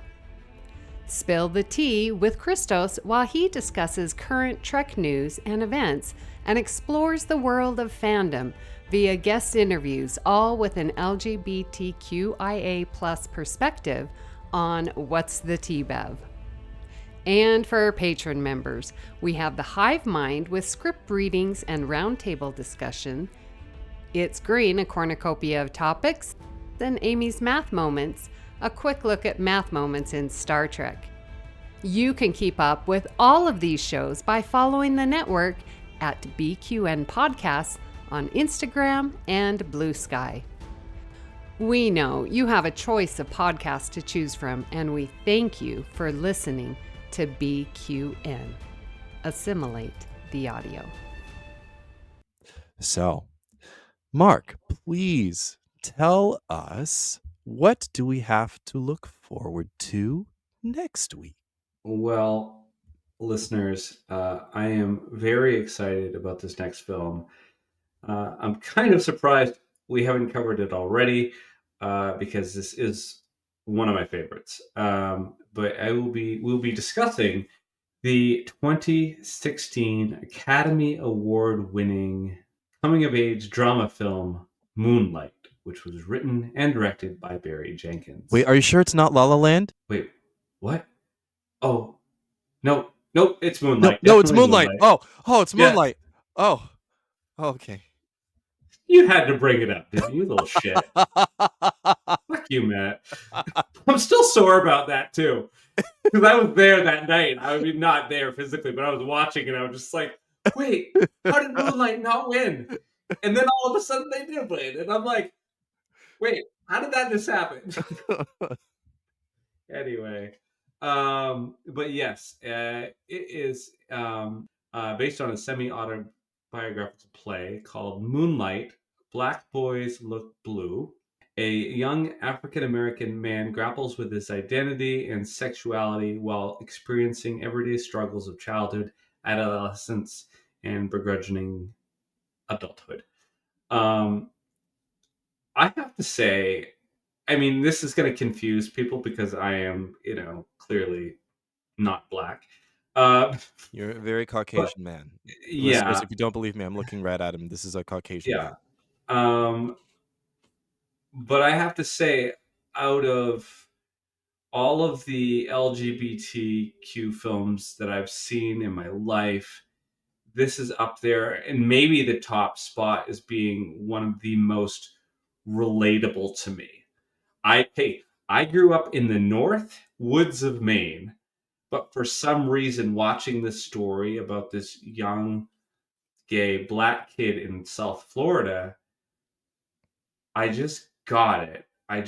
Spill the tea with Christos while he discusses current Trek news and events and explores the world of fandom via guest interviews, all with an LGBTQIA+ perspective on What's the Tea Bev. And for our patron members, we have the Hive Mind with script readings and roundtable discussion, It's Green, a cornucopia of topics, and Amy's Math Moments, a quick look at math moments in Star Trek. You can keep up with all of these shows by following the network at BQN Podcasts on Instagram and BlueSky. We know you have a choice of podcasts to choose from, and we thank you for listening to BQN. Assimilate the audio. So, Mark, please tell us, what do we have to look forward to next week? Well, listeners, I am very excited about this next film. I'm kind of surprised we haven't covered it already, because this is one of my favorites. But we'll be discussing the 2016 Academy Award winning coming of age drama film Moonlight, which was written and directed by Barry Jenkins. Wait, are you sure it's not La La Land? Wait, what? Oh, no, it's Moonlight. No, it's Moonlight. Oh, it's Yeah. Moonlight. Oh, okay. You had to bring it up, didn't you, little shit? Fuck you, Matt. I'm still sore about that, too. Because I was there that night. I mean, not there physically, but I was watching and I was just like, wait, how did Moonlight not win? And then all of a sudden they did win. And I'm like, wait, how did that just happen? Anyway. But yes, it is based on a semi-autobiographical play called Moonlight, Black Boys Look Blue. A young African-American man grapples with his identity and sexuality while experiencing everyday struggles of childhood, adolescence, and begrudging adulthood. I have to say, I mean, this is going to confuse people because I am, clearly not black. You're a very Caucasian man. Listeners, Yeah, if you don't believe me, I'm looking right at him. This is a Caucasian man. yeah. But I have to say, out of all of the LGBTQ films that I've seen in my life, this is up there, and maybe the top spot is being one of the most relatable to me. I grew up in the north woods of Maine, but for some reason, watching this story about this young gay black kid in South Florida, I just got it. I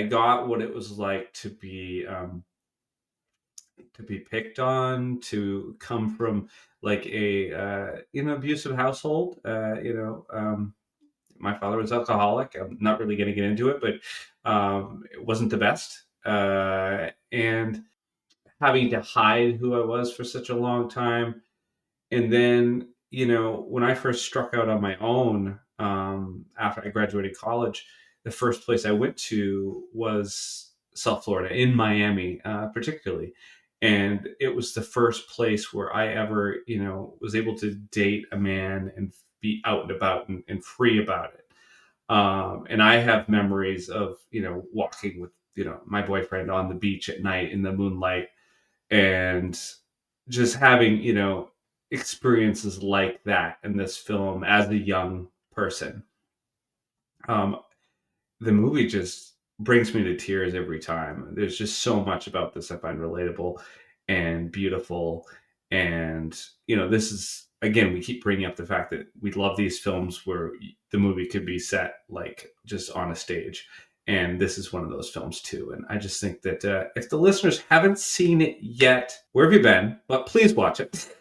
got what it was like to be picked on, to come from like a abusive household. My father was alcoholic. I'm not really going to get into it, but it wasn't the best. And having to hide who I was for such a long time. And then, when I first struck out on my own, after I graduated college, the first place I went to was South Florida, in Miami, particularly. And it was the first place where I ever, was able to date a man and be out and about and free about it. And I have memories of, walking with, my boyfriend on the beach at night in the moonlight, and just having, experiences like that in this film as a young person. The movie just brings me to tears every time. There's just so much about this I find relatable and beautiful. And, this is, again, we keep bringing up the fact that we love these films where the movie could be set like just on a stage. And this is one of those films too. And I just think that if the listeners haven't seen it yet, where have you been? But please watch it.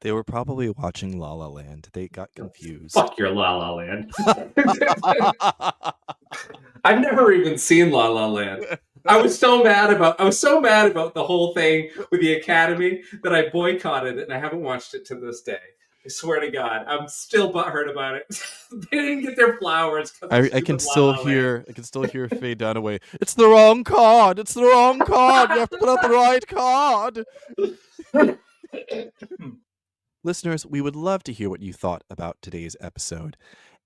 They were probably watching La La Land. They got confused. Fuck your La La Land. I've never even seen La La Land. I was so mad about the whole thing with the Academy that I boycotted it, and I haven't watched it to this day. I swear to God, I'm still butthurt about it. They didn't get their flowers. I can still hear Faye Dunaway. It's the wrong card. It's the wrong card. You have to put out the right card. Listeners, we would love to hear what you thought about today's episode,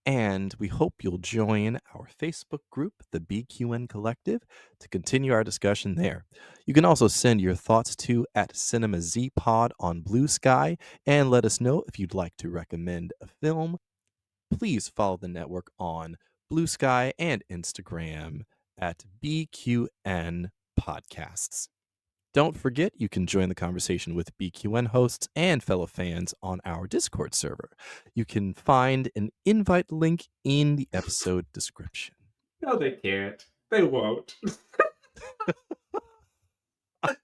and we hope you'll join our Facebook group, the BQN Collective, to continue our discussion there. You can also send your thoughts to @CinemaZPod on BlueSky, and let us know if you'd like to recommend a film. Please follow the network on BlueSky and Instagram at BQN Podcasts. Don't forget, you can join the conversation with BQN hosts and fellow fans on our Discord server. You can find an invite link in the episode description. No, they can't. They won't.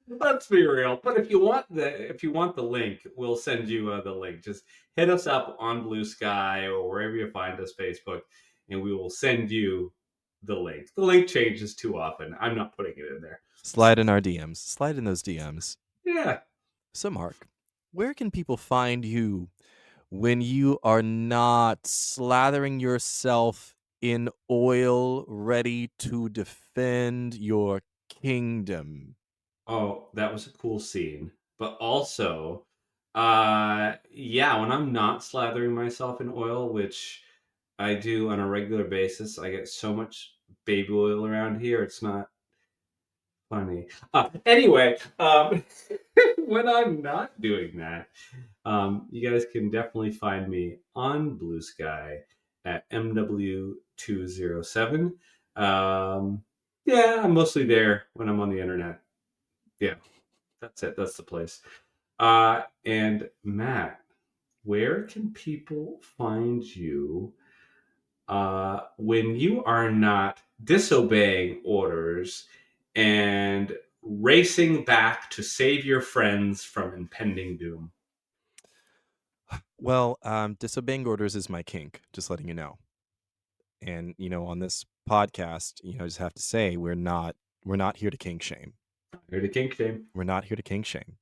Let's be real. But if you want the link, we'll send you the link. Just hit us up on BlueSky or wherever you find us, Facebook, and we will send you the link. The link changes too often. I'm not putting it in there. Slide in our DMs. Slide in those DMs. Yeah. So, Mark, where can people find you when you are not slathering yourself in oil ready to defend your kingdom? Oh, that was a cool scene. But also, when I'm not slathering myself in oil, which I do on a regular basis, I get so much baby oil around here, it's not funny. Anyway, when I'm not doing that, you guys can definitely find me on BlueSky at MW207. I'm mostly there when I'm on the internet. Yeah, that's it. That's the place. And Matt, where can people find you when you are not disobeying orders and racing back to save your friends from impending doom? Well, disobeying orders is my kink, just letting you know. And on this podcast, I just have to say we're not here to kink shame. Here to kink shame. We're not here to kink shame.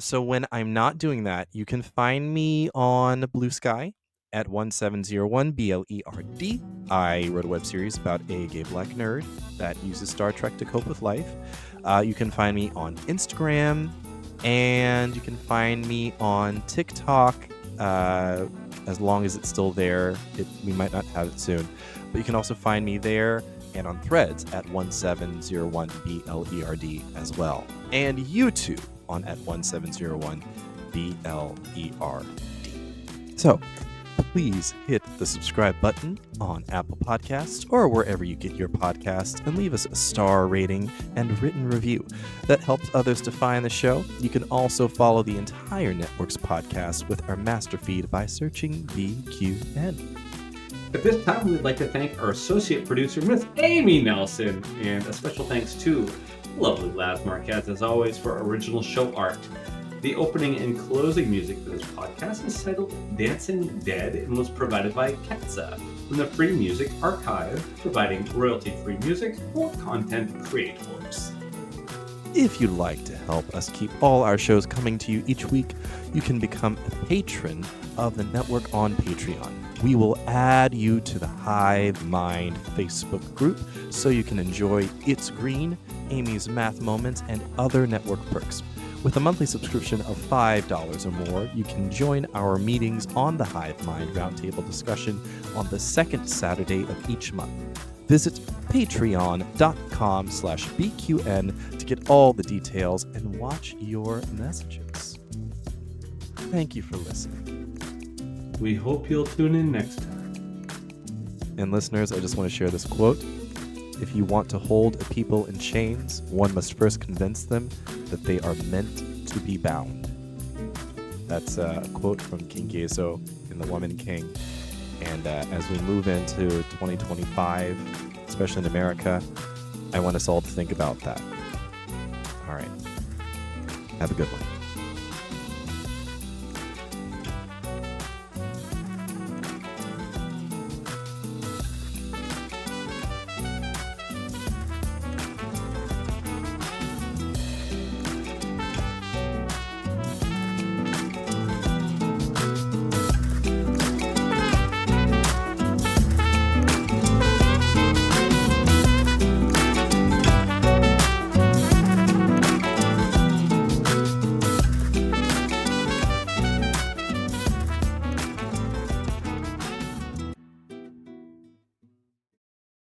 So when I'm not doing that, you can find me on BlueSky at 1701 BLERD. I wrote a web series about a gay black nerd that uses Star Trek to cope with life. You can find me on Instagram, and you can find me on TikTok, as long as it's still there. We might not have it soon, but you can also find me there and on Threads at 1701 BLERD as well, and YouTube on at 1701 BLERD. So please hit the subscribe button on Apple Podcasts or wherever you get your podcasts, and leave us a star rating and written review. That helps others to find the show. You can also follow the entire network's podcast with our master feed by searching BQN. At this time, we'd like to thank our associate producer, Miss Amy Nelson, and a special thanks to lovely Laz Marquez, as always, for original show art. The opening and closing music for this podcast is titled Dancing Dead and was provided by Ketsa from the Free Music Archive, providing royalty-free music for content creators. If you'd like to help us keep all our shows coming to you each week, you can become a patron of the network on Patreon. We will add you to the Hive Mind Facebook group so you can enjoy It's Green, Amy's Math Moments, and other network perks. With a monthly subscription of $5 or more, you can join our meetings on the Hive Mind Roundtable discussion on the second Saturday of each month. Visit patreon.com/BQN to get all the details and watch your messages. Thank you for listening. We hope you'll tune in next time. And listeners, I just want to share this quote. If you want to hold a people in chains, one must first convince them that they are meant to be bound. That's a quote from King Gezo in The Woman King. And as we move into 2025, especially in America, I want us all to think about that. All right. Have a good one.